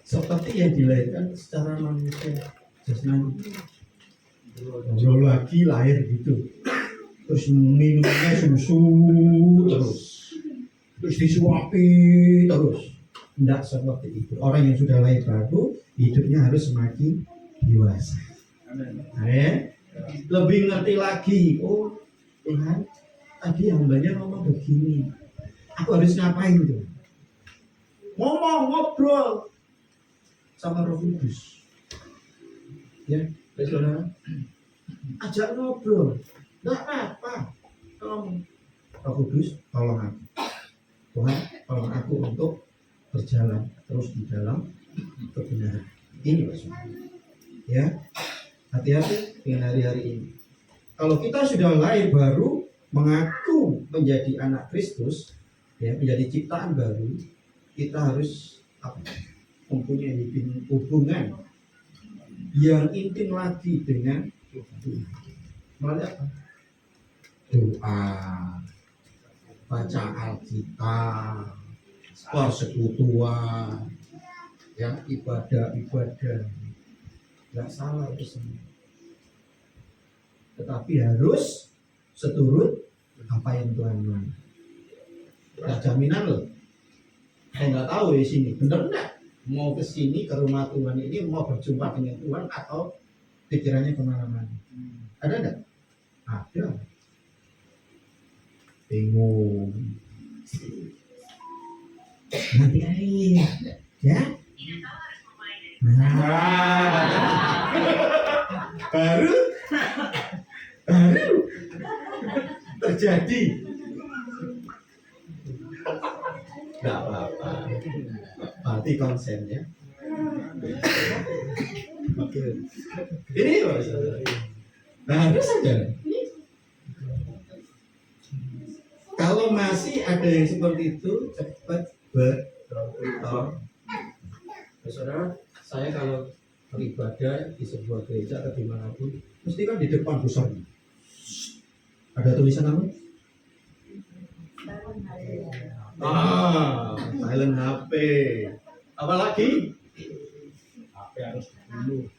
seperti yang dilahirkan secara manusia jasmani. Jauh lagi lahir gitu, terus minumnya susu terus disuapi terus. Tidak seperti itu. Orang yang sudah lahir baru hidupnya harus semakin dewasa. Amin. Lebih ngerti lagi. Oh Tuhan, tadi hambanya ngomong begini, aku harus ngapain tuh? Ngomong, ngobrol sama Roh Kudus. Ya, saudara, ajak ngobrol. Nggak apa-apa. Tolong Roh Kudus, tolong aku. Tuhan, tolong aku untuk berjalan terus di dalam kebenaran. Ini maksudnya. Ya, hati-hati dengan hari-hari ini. Kalau kita sudah lahir baru, mengaku menjadi anak Kristus, ya, menjadi ciptaan baru, kita harus mempunyai hubungan yang intim lagi dengan Tuhan. Melalui apa? Doa, baca Alkitab, persekutuan, ya, ibadah. Nggak salah itu semua. Tetapi harus seturut apa yang Tuhan mau. Nah, jaminan loh. Saya nggak tahu di sini, bener nggak? Mau ke sini ke rumah Tuhan ini mau berjumpa dengan Tuhan atau pikirannya kemana-mana? Ada nggak? Ada. Bingung. Nanti aja, ya. Nah, baru terjadi. Nggak apa-apa. Berarti konsen ya. Oke. Ini nah, harus saja. Kalau masih ada yang seperti itu, cepat bertobat. Saudara, saya kalau beribadah di sebuah gereja atau dimanapun, mesti kan di depan besar. Ada tulisan apa? Silent HP. Apalagi? HP harus dibunuh.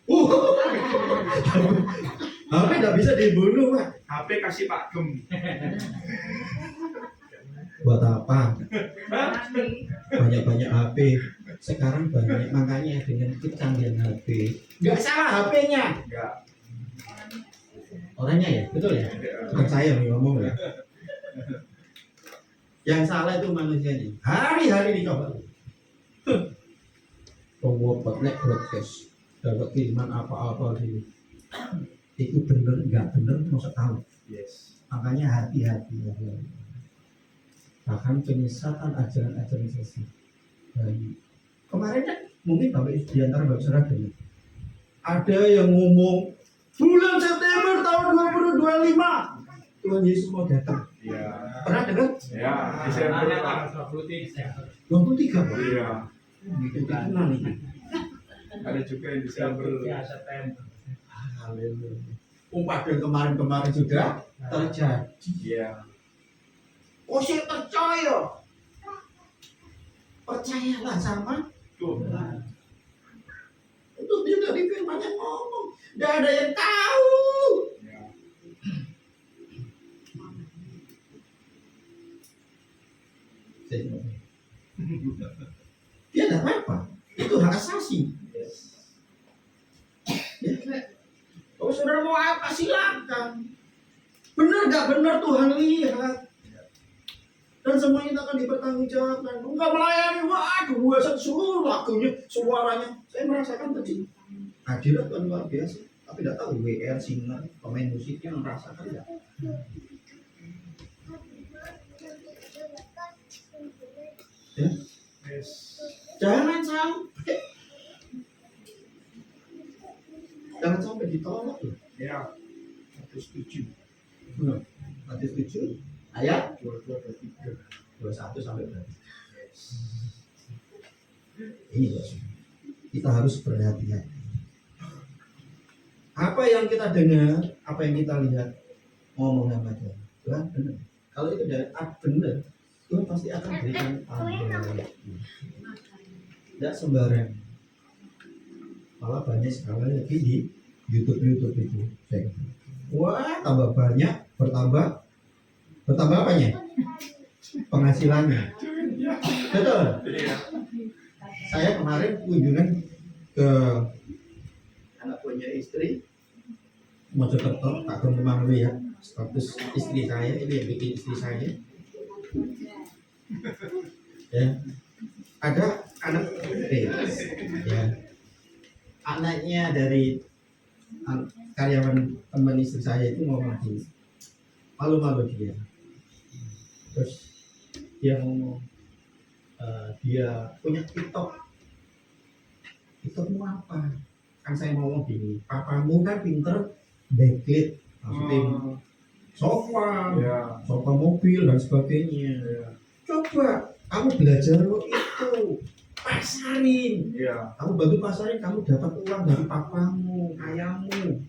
HP tidak bisa dibunuh, Pak. HP kasih Pak Gem. Buat apa? Banyak-banyak HP. Sekarang banyak, makanya dengan kecanggihan HP. Nggak salah HP-nya. Enggak. Orangnya ya, betul ya? Bukan saya yang ngomong ya. Yang salah itu manusianya. Hari-hari dicoba. Pengobot broadcast dapat kiriman apa-apa gitu. Itu bener nggak bener masa tahu. Yes. Makanya hati-hati ya. Bahkan penyesatan ajaran-ajaran sesat. Dan kemarin kan mungkin Bapak di antara Bapak Saudara ada yang ngomong bulan September tahun 2025 Tuhan Yesus mau datang. Iya. Pernah dengar? Ya, Desember Pak. 23 Pak. Iya. Itu kenal nih. Ada juga yang Desember. Haleluya. Padahal kemarin-kemarin sudah terjadi. Iya. Saya percaya. Percayalah sama Tuhan. itu dia dari firman yang ngomong. Tidak ada yang tahu. Ya. Ya tidak apa-apa. Itu hak asasi. Ya. Kalau saudara mau apa silakan. Benar nggak benar Tuhan lihat. Dan semua itu akan dipertanggungjawabkan. Enggak melayani, waduh, buasan seluruh lagunya, suaranya. Saya merasakan tadi. Hadirat Tuhan luar biasa. Tapi tidak tahu WR, singer, pemain musiknya merasakan tidak. Ya. Yes. Jangan sampai ditolak loh. Ya. Aku setuju. Matius 7 ayat 22-23. 21 sampai berapa? Ini loh, kita harus berhati-hati. Apa yang kita dengar, apa yang kita lihat, ngomong sama Tuhan. Tuhan benar. Kalau itu dari benar, Tuhan pasti akan berikan tanda. Tidak sembarang. Malah banyak sekali lagi di YouTube itu. Wah, tambah banyak, bertambah apanya? Penghasilannya. Betul. Iya. Saya kemarin kunjungan ke anak punya istri Mojokerto, Pak Kemang dulu ya. Status istri saya ini yang bikin istri saya. Ya, ada anak ya, anaknya dari karyawan teman istri saya itu ngomong gini, malu-malu dia. Terus dia ngomong, dia punya TikTokmu apa? Kan saya ngomong gini, papamu kan pinter backlit, maksudnya sofa, Ya. sofa mobil dan sebagainya. Ya. Coba kamu belajar lo itu, pasarin. Ya. Kamu bantu pasarin, kamu dapat uang dari papamu, ayahmu.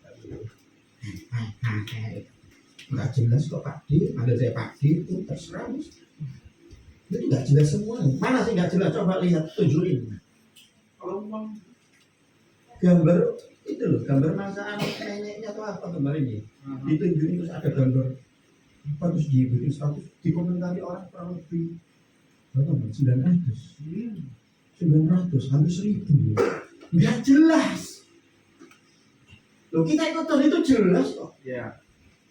Nggak jelas kok Pak D, ada saya Pak D itu terserah. Itu nggak jelas semua. Mana sih nggak jelas? Coba lihat, tunjukin. Kalau memang Gambar itu loh, gambar masakan neneknya atau apa gambar ini. Ditunjukin terus ada gambar apa, terus dibikin status, dikomentari orang kurang lebih berapa? 900, hampir 1000. Nggak jelas. Loh, kita ikut Tuhan itu jelas kok. ya.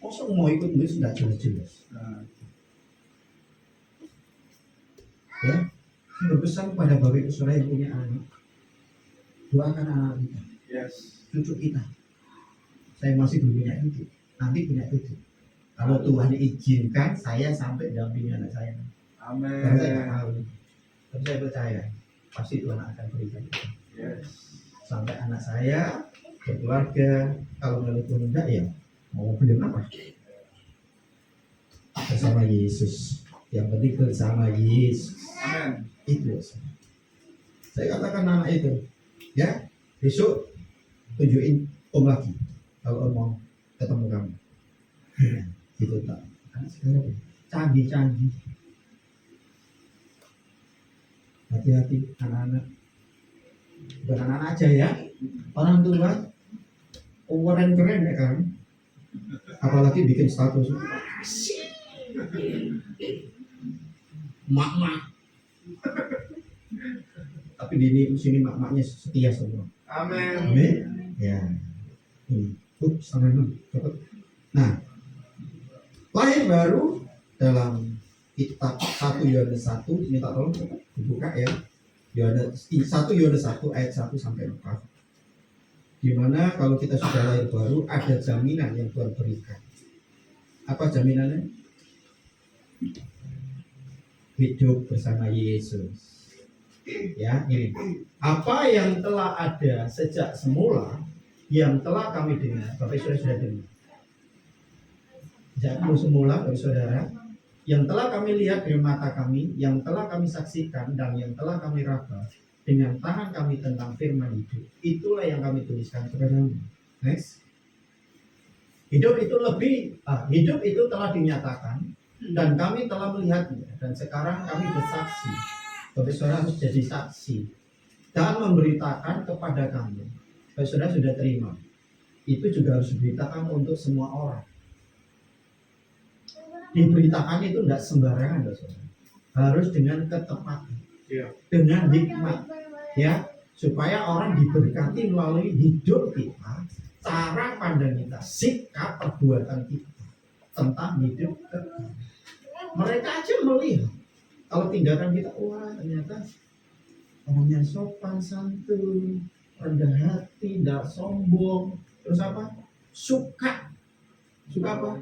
Masa mau ikut nulis nggak jelas-jelas. Nah, Ya, saya berpesan kepada Bapak Ibu Saudara yang punya anak, doakan anak kita, yes. cucu kita. Saya masih belum punya cucu, nanti punya cucu. Kalau Tuhan izinkan, saya sampai dampingi anak saya. Karena saya nggak Amin. tahu, tapi saya percaya pasti Tuhan akan berikan. Yes. Sampai anak saya berkeluarga, kalau menurut Tuhan enggak ya mau beli apa? Bersama Yesus. Yang penting bersama Yesus. Amin. Itu saya katakan anak itu, ya besok tunjukin om lagi kalau om mau ketemu kamu. Gitu tak? Anak sekarang canggih. Hati-hati anak-anak. Bukan anak-anak aja ya, orang tua keren ya kan. Apalagi bikin status mak. Tapi di sini mak-maknya setia semua. Amin. Amin. Ya. Ini. Setengah 6. Cepat. Nah, lahir baru dalam kitab 1 Yohanes 1, minta tolong cepat dibuka ya. 1 Yohanes 1 ayat 1 sampai 4. Dimana kalau kita sudah lahir baru ada jaminan yang Tuhan berikan. Apa jaminannya? Hidup bersama Yesus. Ya, ini. Apa yang telah ada sejak semula, yang telah kami dengar, Bapak sudah dengar. Sejak semula, Bapak Saudara, yang telah kami lihat dengan mata kami, yang telah kami saksikan dan yang telah kami raba dengan tangan kami tentang firman hidup. Itulah yang kami tuliskan kepadamu. Next. Hidup itu telah dinyatakan Dan kami telah melihatnya. Dan sekarang kami bersaksi. Bapak saudara harus jadi saksi. Dan memberitakan kepada kamu. Bapak saudara sudah terima. Itu juga harus diberitakan untuk semua orang. Diberitakan itu tidak sembarangan, Bapak saudara. Harus dengan ketepatan. Iya. Dengan hikmat. Ya, supaya orang diberkati melalui hidup kita, cara pandang kita, sikap perbuatan kita tentang hidup kita. Mereka aja melihat kalau tindakan kita, wah ternyata orangnya sopan santun, rendah hati, tidak sombong, terus apa? Suka apa?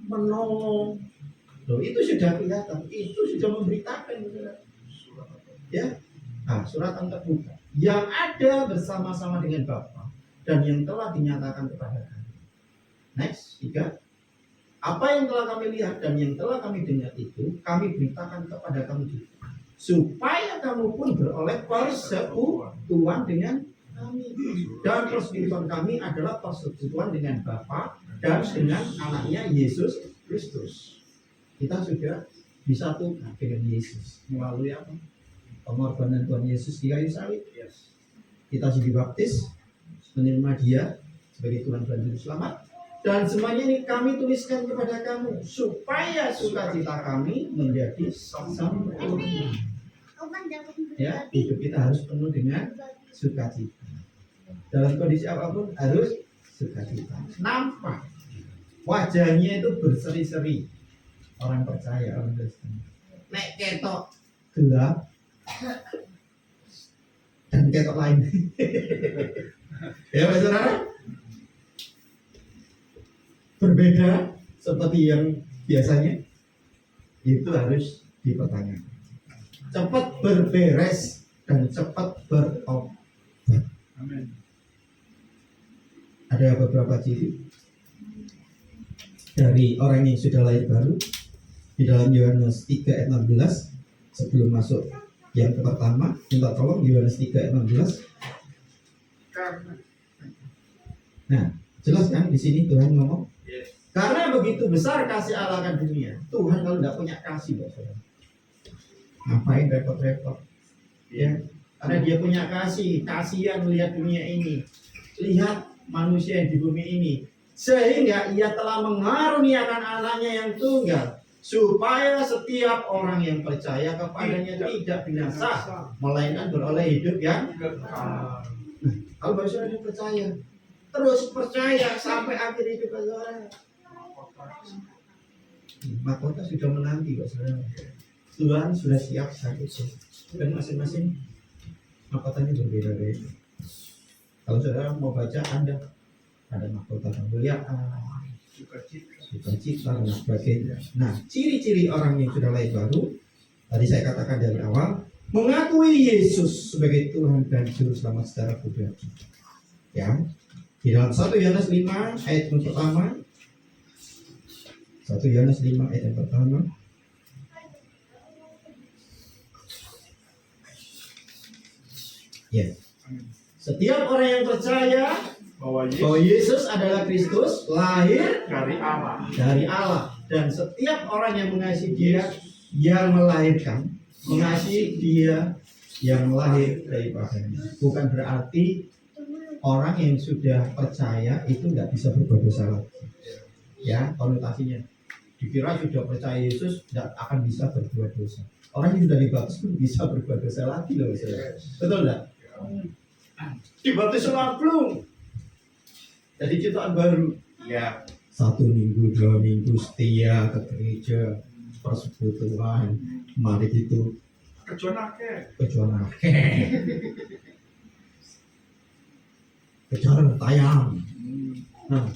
Menolong. Loh, itu sudah kelihatan, itu sudah memberitakan, ya. Nah, surat yang terbuka yang ada bersama-sama dengan Bapa dan yang telah dinyatakan kepada kami. Next, 3. Apa yang telah kami lihat dan yang telah kami dengar itu kami beritakan kepada kamu juga, supaya kamu pun beroleh persekutuan dengan kami. Dan persekutuan kami adalah persekutuan dengan Bapa dan dengan anaknya Yesus Kristus. Kita sudah disatukan dengan Yesus melalui apa? Pengorbanan Tuhan Yesus di kayu salib. Yes. Kita sudah dibaptis, menerima Dia sebagai Tuhan dan Juru Selamat. Dan semuanya ini kami tuliskan kepada kamu supaya sukacita kami menjadi sempurna. Ya, hidup kita harus penuh dengan sukacita. Dalam kondisi apapun harus sukacita. Nampak wajahnya itu berseri-seri. Orang percaya, orang Kristen. Nek ketok gelap dan ketok lain. Ya, Pak Saudara? Berbeda seperti yang biasanya, itu harus dipertanyakan. Cepat berberes dan cepat berobat. Amin. Ada beberapa ciri dari orang yang sudah lahir baru di dalam Yohanes 3 ayat 16. Sebelum masuk yang pertama, minta tolong Yohanes 3 ayat 16. Nah, jelas kan di sini Tuhan ngomong, Yes. karena begitu besar kasih Allah akan dunia. Tuhan kalau tidak punya kasih, Bapak Saudara, ngapain repot-repot? Ya, karena Dia punya kasih, kasihan melihat dunia ini, lihat manusia yang di bumi ini, sehingga Ia telah mengaruniakan anaknya yang tunggal, supaya setiap orang yang percaya kepadanya tidak binasa, melainkan beroleh hidup yang kalau Bapak Saudara percaya, terus percaya sampai akhir hidup Bapak Saudara, mahkota sudah menanti Bapak Saudara. Tuhan sudah siap saat itu, dan masing-masing mahkotanya berbeda-beda. Kalau saudara mau baca, ada mahkota kemuliaan, sukacita dan sebagainya. Nah, ciri-ciri orang yang sudah lahir baru, tadi saya katakan dari awal, mengakui Yesus sebagai Tuhan dan Juru Selamat secara pribadi. Ya, di dalam 1 Yohanes 5 ayat yang pertama, 1 Yohanes 5 ayat yang pertama, ya, setiap orang yang percaya Bahwa bahwa Yesus adalah Kristus, lahir dari Allah. dari Allah, dan setiap orang yang mengasihi Dia yang melahirkan, mengasihi Dia yang lahir daripadanya. Bukan berarti orang yang sudah percaya itu nggak bisa berbuat dosa lagi. Ya, konotasinya. Dikira sudah percaya Yesus tidak akan bisa berbuat dosa. Orang yang sudah dibaptis pun bisa berbuat dosa lagi loh, saudara. Betul nggak? Dibaptis belum? Jadi ciptaan baru. Ya. 1 minggu, 2 minggu setia ke gereja, persekutuan, mari itu Kecuali kejuaraan kejuaraan tayang. Nah,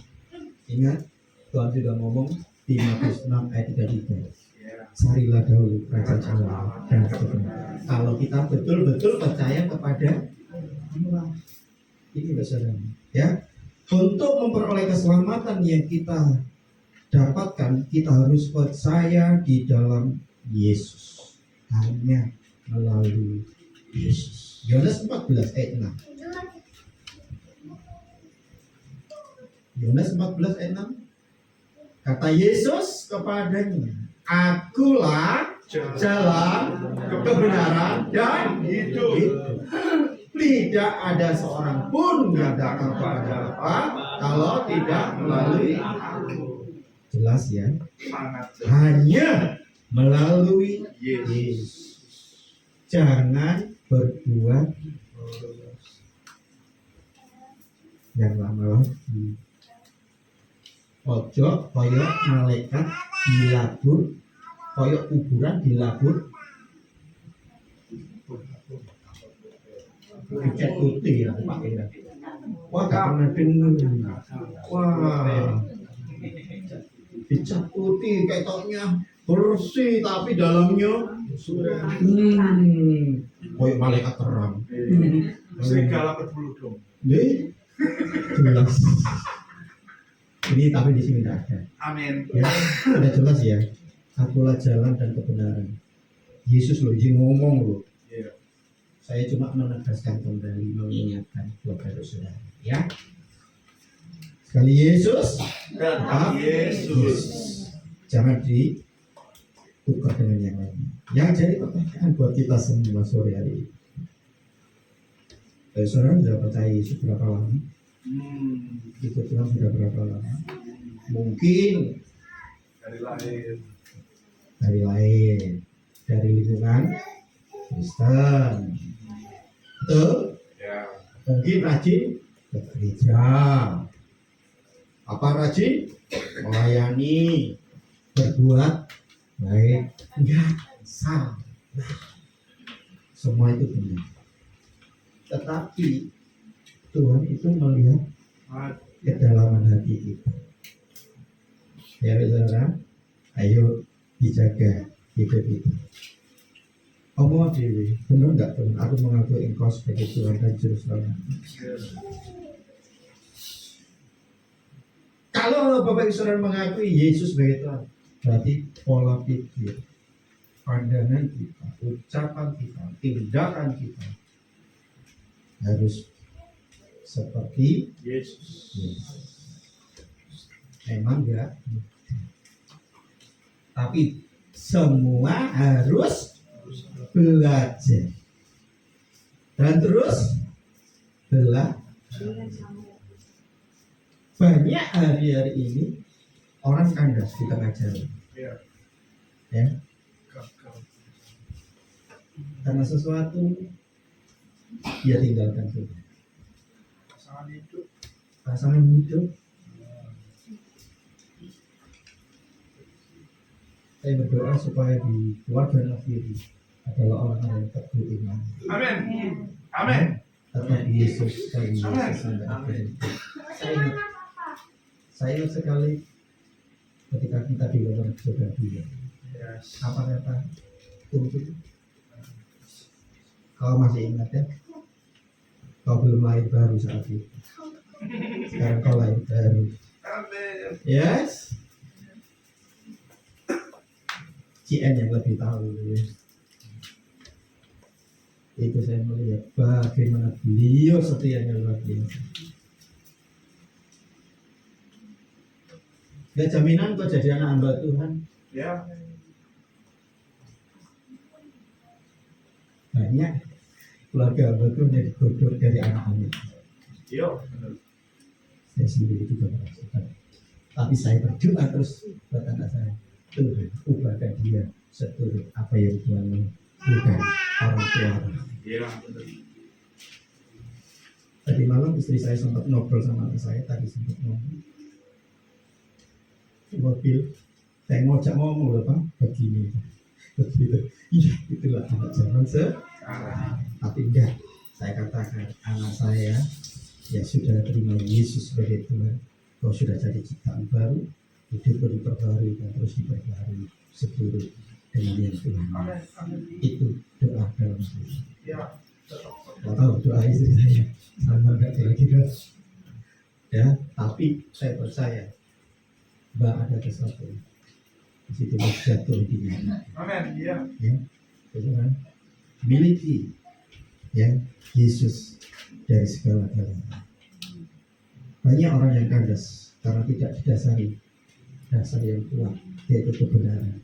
ingat Tuhan sudah ngomong di Matius 6 ayat 33. Ya. Carilah dahulu kerajaan Allah dan seterusnya. Kalau kita betul-betul percaya kepada Allah, ini besarnya, ya. Untuk memperoleh keselamatan yang kita dapatkan, kita harus percaya di dalam Yesus. Hanya melalui Yesus. Yohanes 14 ayat 6. Yohanes 14 ayat 6. Kata Yesus kepadanya, Akulah jalan, kebenaran, dan Hidup. Tidak ada seorang pun yang datang kepada Bapa kalau tidak melalui aku. Jelas ya? Sangat Hanya melalui Yesus. Yesus. Jangan berbuat yang lama lagi. Ojo koyok malaikat dilabur, koyok kuburan dilabur dicat putih ya pakai. Wah gak pernah dengar. Wah dicat putih kayak toknya bersih tapi dalamnya koyok malaikat terang. Serigala berbulu dong. Nih jelas. Ini tapi di sini tidak ada. Amin. Ya, udah jelas ya. Akulah jalan dan kebenaran. Yesus loh, izin ngomong loh. Iya. Saya cuma menegaskan kembali, mengingatkan kepada saudara. Ya. Sekali Yesus, Dan Yesus. jangan ditukar dengan yang lain. Yang jadi pertanyaan buat kita semua sore hari ini. Saudara sudah percaya Yesus berapa lama? Ikut Tuhan sudah berapa lama? Mungkin Dari lahir. dari lingkungan Kristen, betul? Ya. Mungkin rajin ke gereja, apa rajin melayani, berbuat baik, enggak salah, semua itu benar. Tetapi Tuhan itu melihat kedalaman hati kita. Ya saudara, ayo dijaga hidup itu. Omong dewi, benar nggak Tuhan? Aku mengakui Engkau sebagai Tuhan dan Juru Selamat. Kalau Bapak Ibu Saudara mengakui Yesus sebagai Tuhan, berarti pola pikir, pandangan kita, ucapan kita, tindakan kita harus seperti Yesus. Yesus. Memang enggak, tapi semua harus belajar dan terus belajar. Banyak hari-hari ini orang kandas di tengah jalan, Ya. ya, Gagal. karena sesuatu dia tinggalkan Tuhan. Pasangan hidup. Pasangan hidup. Saya berdoa supaya di keluarga Nafiri adalah orang-orang yang teguh iman. Amin. Amin. Tetap Yesus dan Yesus sampai akhir. Saya ingat sekali ketika kita di luar saudara dia. Yes. Apa kata untuk kau masih ingat ya? Kau belum lahir baru saat itu. Sekarang kau lahir baru. Amin. Yes. CN yang lebih tahu ya. Itu saya melihat bagaimana beliau setianya luar biasa. Gak jaminan kau jadi anak hamba Tuhan. Ya. Banyak keluarga hamba Tuhan yang digodok dari anak-anak. Yo. Benar. Saya sendiri juga merasakan. Tapi saya berdoa terus buat anak saya. Tuhan, ubahkan dia seturut apa yang Tuhan mau. Bukan orang tua. Iya. Benar. Tadi malam istri saya sempat ngobrol sama anak saya. Tadi sempat ngomong di mobil. Saya ngajak ngomong loh Pak, begini. Begitu. Iya, itulah anak zaman sekarang. Tapi enggak, saya katakan anak saya ya sudah terima Yesus sebagai Tuhan. Kau sudah jadi ciptaan baru, hidup diperbarui dan terus diperbarui seturut dengan yang Tuhan. Itu doa dalam hati. Ya. Kau tahu doa istri saya sama enggak kira-kira? Ya, tapi saya percaya bahwa ada sesuatu di situ jatuh di dunia. Amin. Iya. Ya, saudara, miliki ya Yesus dari segala-galanya. Banyak orang yang kandas karena tidak didasari dasar yang kuat, yaitu kebenaran.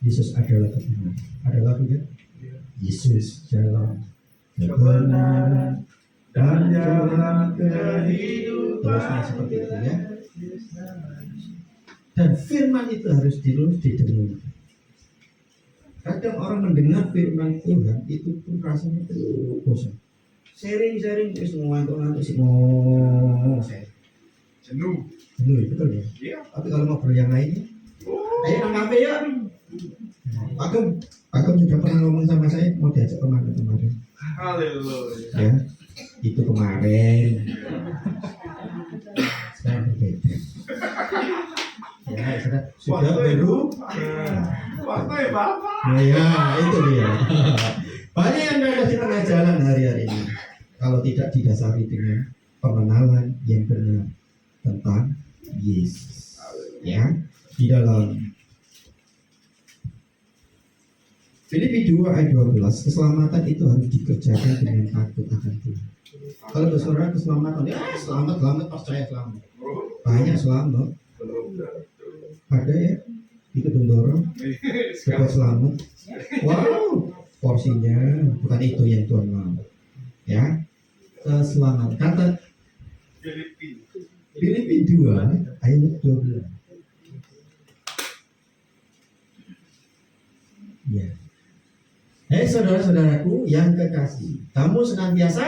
Yesus adalah kebenaran. Ada lagunya? Yesus jalan kebenaran dan jalan kehidupan. Terusnya seperti itu ya. Dan firman itu harus didengar. Kadang orang mendengar firman Tuhan itu pun rasanya bosan. Sharing terus ngantuk-ngantuk sih ngomong saya. Jenuh. Betul ya. Iya. Tapi kalau ngobrol yang lainnya, ayo nang kafe ya. Pak Gum sudah pernah ngomong sama saya mau diajak kemana kemarin. Haleluya. Ya, itu kemarin. Sekarang berbeda. Ya, sudah baru. Waktu Bapak. Nah, ya, itu dia. Banyak yang ada di tengah jalan hari-hari ini. Kalau tidak didasari dengan pengenalan yang benar tentang Yesus. Ya, di dalam Filipi 2 ayat 12, keselamatan itu harus dikerjakan dengan takut akan Tuhan. Kalau bersaudara keselamatan, ya selamat percaya selamat. Banyak selamat. Ada ya di Kedung Dorong dapat selamat. Wow, porsinya bukan itu yang Tuhan mau. Ya, keselamatan. Kata Filipi 2 ayat 12. Ya. Hei saudara-saudaraku yang kekasih, kamu senantiasa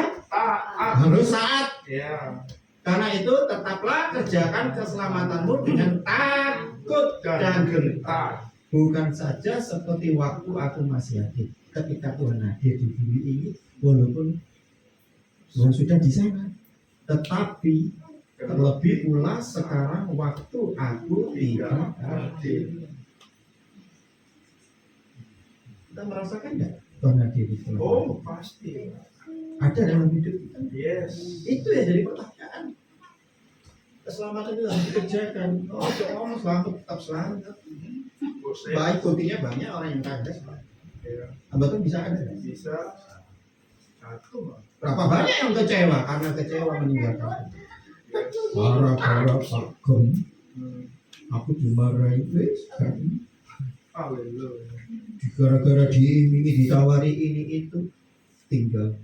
harus taat. Ya. Karena itu tetaplah kerjakan keselamatanmu dengan takut dan gentar. Bukan saja seperti waktu aku masih hadir. Ketika Tuhan hadir di bumi ini, walaupun Tuhan sudah di sana, tetapi terlebih pula sekarang waktu aku tidak hadir. Kita merasakan nggak Tuhan hadir di tengah? Oh, pasti. Ada dalam hidup kita. Yes. Itu yang jadi pertanyaan. Keselamatan itu harus dikerjakan. Oh, selamat tetap selamat. Baik buktinya banyak orang yang kaya selamat. Ya. Abang bisa ada. Bisa. Satu. Berapa banyak yang kecewa karena kecewa meninggalkan. Gara-gara Pak Gum, aku dimarahi wes kan. Haleluya. Gara-gara diiming ditawari ini itu tinggal.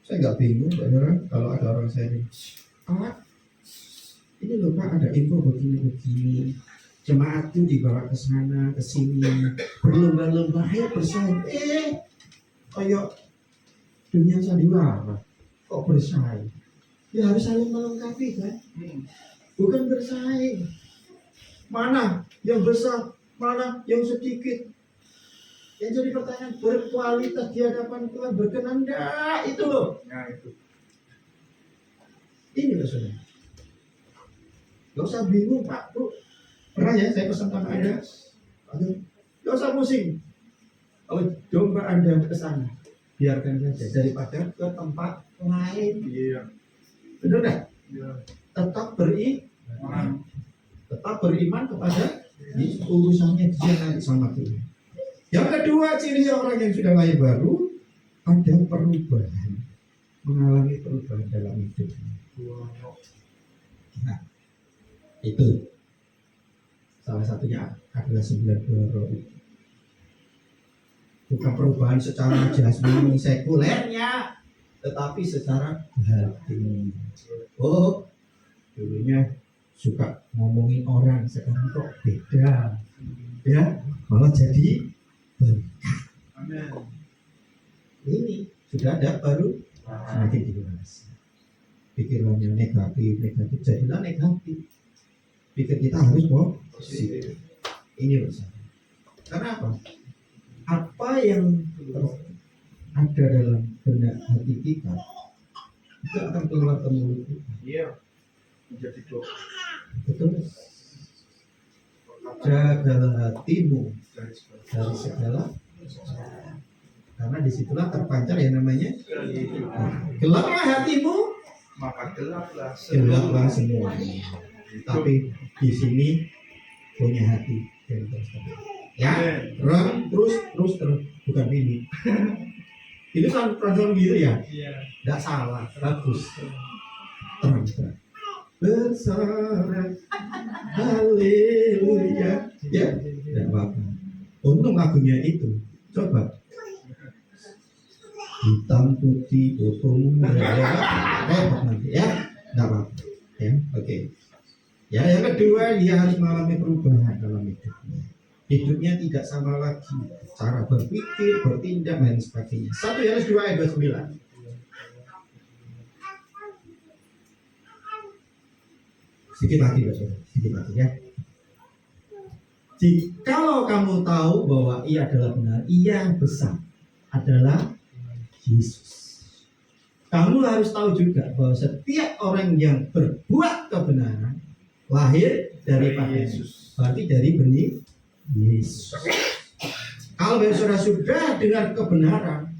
Saya nggak bingung, saudara, kalau ada orang sharing. Ini loh Pak, ada info begini. Jemaat itu dibawa ke sana, ke sini, berlomba-lomba, ayo bersaing. Kayak dunia sandiwara, kok bersaing? Ya harus saling melengkapi kan? Bukan bersaing. Mana yang besar, mana yang sedikit? Yang jadi pertanyaan, berkualitas di hadapan Tuhan, berkenan enggak? Itu loh. Nah, itu. Ini loh saudara. Gak usah bingung Pak, Bu. Pernah ya saya pesan sama Anda. Gak usah pusing. Kalau domba Anda ke sana, biarkan saja daripada ke tempat lain. Iya. Benar nggak? Iya. Tetap beriman kepada Yesus. Urusannya dia nanti sama Tuhan. Yang kedua, ciri orang yang sudah lahir baru, ada perubahan, mengalami perubahan dalam hidupnya. Nah, itu salah satunya adalah 9 roh itu. Bukan perubahan secara jasmani sekulernya, tetapi secara hati. Oh, dulunya suka ngomongin orang, sekarang kok beda, ya malah jadi berkat. Amin. Ini sudah ada baru semakin dewasa. Pikirannya negatif jadilah negatif. Pikir kita harus positif. Ini bersama. Karena apa? Apa yang ada dalam benak hati kita itu akan keluar ke mulut kita. Iya. Menjadi doa. Betul. Jagalah hatimu Dari dari segala, karena disitulah terpancar yang namanya gelaplah hatimu, maka gelaplah semuanya. Tapi di sini punya hati yang terus ya, terus bukan ini. Ini kan perasaan gitu ya? Tidak salah, bagus. Terang. Bersorak, haleluya. Ya, tidak apa-apa. Untung lagunya itu. Coba. Hitam putih potong repot nanti ya. Enggak apa-apa. Ya, oke. Ya, yang kedua dia harus mengalami perubahan dalam hidupnya. Hidupnya tidak sama lagi cara berpikir, bertindak dan sebagainya. 1 Yohanes 2 ayat 29. Sedikit lagi, sedikit lagi ya. Jikalau kamu tahu bahwa ia adalah benar, ia yang besar adalah Yesus. Kamu harus tahu juga bahwa setiap orang yang berbuat kebenaran lahir daripada Yesus. Berarti dari benih Yesus. Kalau saudara sudah dengar kebenaran,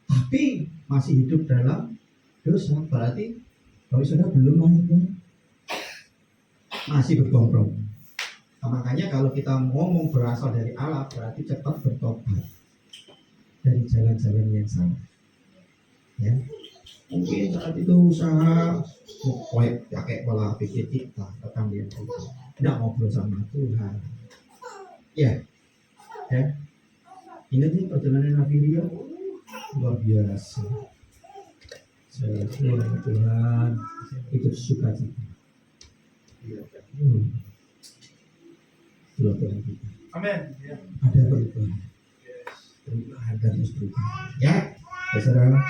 tapi masih hidup dalam dosa, berarti kalau saudara belum masih berkompromi. Nah, makanya kalau kita ngomong berasal dari Allah, berarti cepat bertobat dari jalan-jalan yang salah. Ya, mungkin saat itu usaha pakai pola pikir kita, tentang dia tidak ngobrol sama Tuhan. Ya, ingat nih perjalanan Nabi Rio luar biasa. Saya Tuhan itu sukacita. Tuhan kita. Amin. Ada perubahan dan terus perubahan. Ya, saudara.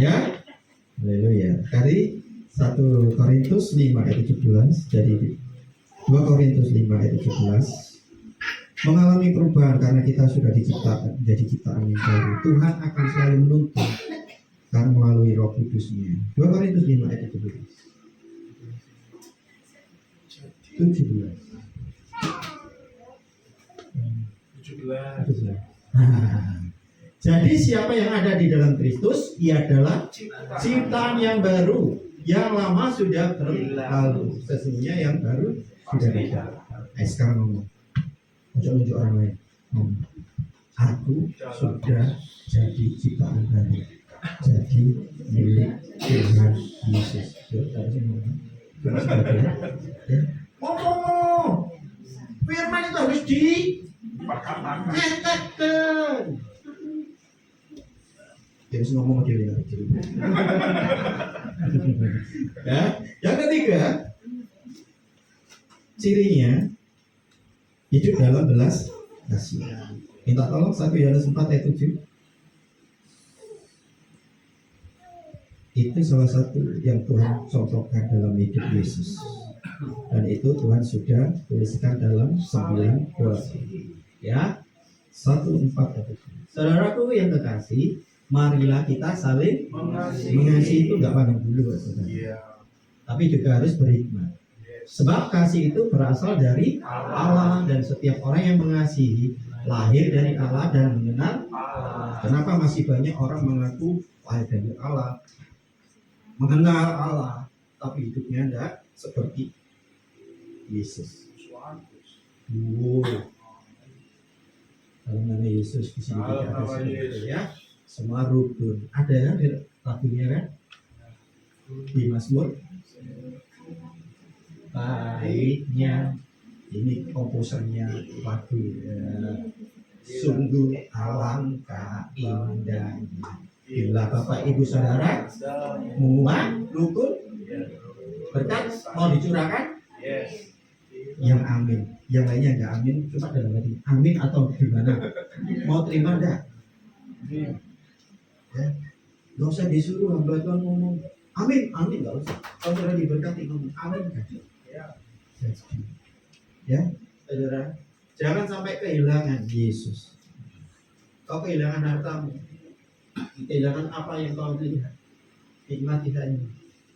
Ya, haleluya. Dari 1 Korintus 5 ayat 17, jadi 2 Korintus 5 ayat 17, mengalami perubahan karena kita sudah diciptakan menjadi ciptaan yang baru. Tuhan akan selalu menuntun karena melalui Roh Kudus-Nya. 2 Korintus 5 ayat 17. 17. Jadi siapa yang ada di dalam Kristus, ia adalah ciptaan yang baru. Yang lama sudah berlalu, sesungguhnya yang baru sudah ada. Sekarang ngomong, unjuk orang lain. Aku sudah jadi ciptaan baru, jadi milik Tuhan Yesus. Ngomong, firman itu harus dikatakan. Jadi ngomong dia ya. Yang ketiga, cirinya hidup dalam belas kasihan. Minta tolong 1 Yohanes 4 ayat 7. Itu salah satu yang Tuhan contohkan dalam hidup Yesus. Dan itu Tuhan sudah tuliskan dalam 9 puasa. Ya, 1:4 ayat 7. Saudaraku yang kekasih, marilah kita saling mengasihi. Itu nggak pandang bulu, saudara. Tapi juga harus berhikmat. Sebab kasih itu berasal dari Allah, dan setiap orang yang mengasihi lahir dari Allah dan mengenal Allah. Kenapa masih banyak orang mengaku lahir dari Allah, mengenal Allah, tapi hidupnya tidak seperti Yesus? Kalau nama Yesus di sini tidak ada seperti ya. Semua rukun ada ya di lagunya kan, di Mazmur. Baiknya ini komposernya lagu ya. Sungguh alangkah indahnya bila Bapak Ibu Saudara menguat rukun berkat mau dicurahkan, yang amin, yang lainnya enggak amin, cuma dalam hati amin atau gimana, mau terima enggak? Ya, nggak usah disuruh hamba Tuhan ngomong amin, amin nggak usah. Kalau sudah diberkati ngomong amin kan? Ya, saudara, jangan sampai kehilangan Yesus. Kau kehilangan hartamu, kehilangan apa yang kau lihat, nikmati hanya,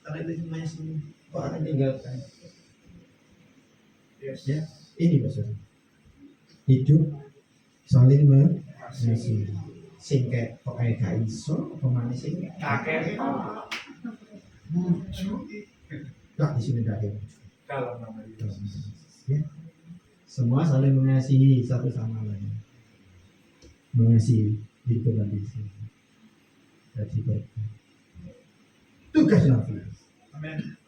karena itu semuanya semua kau akan tinggalkan. Ya, ini maksudnya hidup saling mengasihi. Sing kayak kok kayak gak iso pemanis sing kakek tak di sini dah Dalam nama Yesus. Ya, semua saling mengasihi satu sama lain, mengasihi itu di sini. Jadi tugas Nabi. Amin.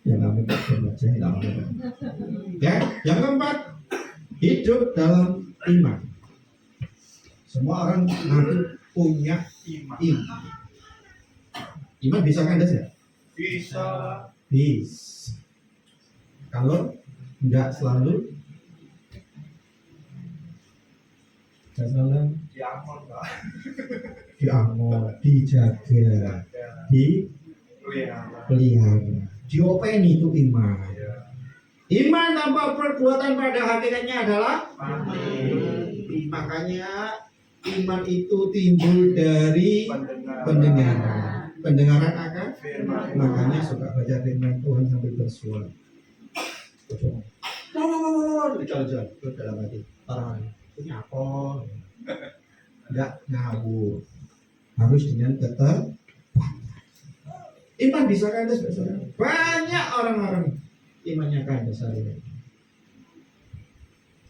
Yang kami berbuat aja nggak apa-apa. Ya, yang keempat, hidup dalam iman. Semua orang nanti punya Iman. iman. Iman bisa kandas ya? Bisa. Bisa. Kalau nggak selalu Diamon Pak. diamon, dijaga, Pelihara. dipelihara, diopeni itu iman. Ya. Iman tanpa perbuatan pada hakikatnya adalah Mati. makanya iman itu timbul dari Pendengar. pendengaran. Pendengaran akan Firman. makanya suka baca firman Tuhan sambil bersuara. Jalan-jalan ke dalam hati. Orang punya apa? Enggak ngawur. Harus dengan ketepatan. Iman bisa kandas, saudara. Banyak orang-orang imannya kandas hari ini.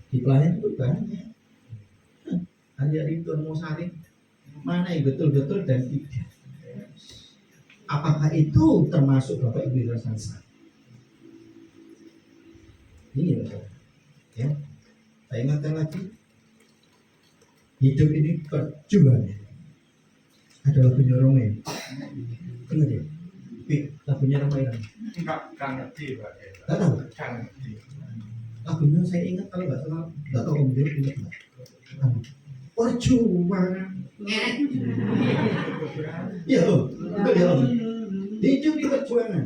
Di pelayan itu banyak. Hanya itu mau saling mana yang betul-betul dan tidak. Apakah itu termasuk Bapak Ibu Rasansa? Ini ya. Saya ingatkan lagi. Hidup ini perjuangan. Ada lagunya Romeo. Ingat ya? Lagunya Romeo. Enggak ngerti Pak. Enggak tahu. Enggak ngerti. Lagunya saya ingat kalau nggak salah. Nggak tahu Om Dio ingat nggak? Perjuangan. Iya Om. Betul ya Om. Hidup di perjuangan.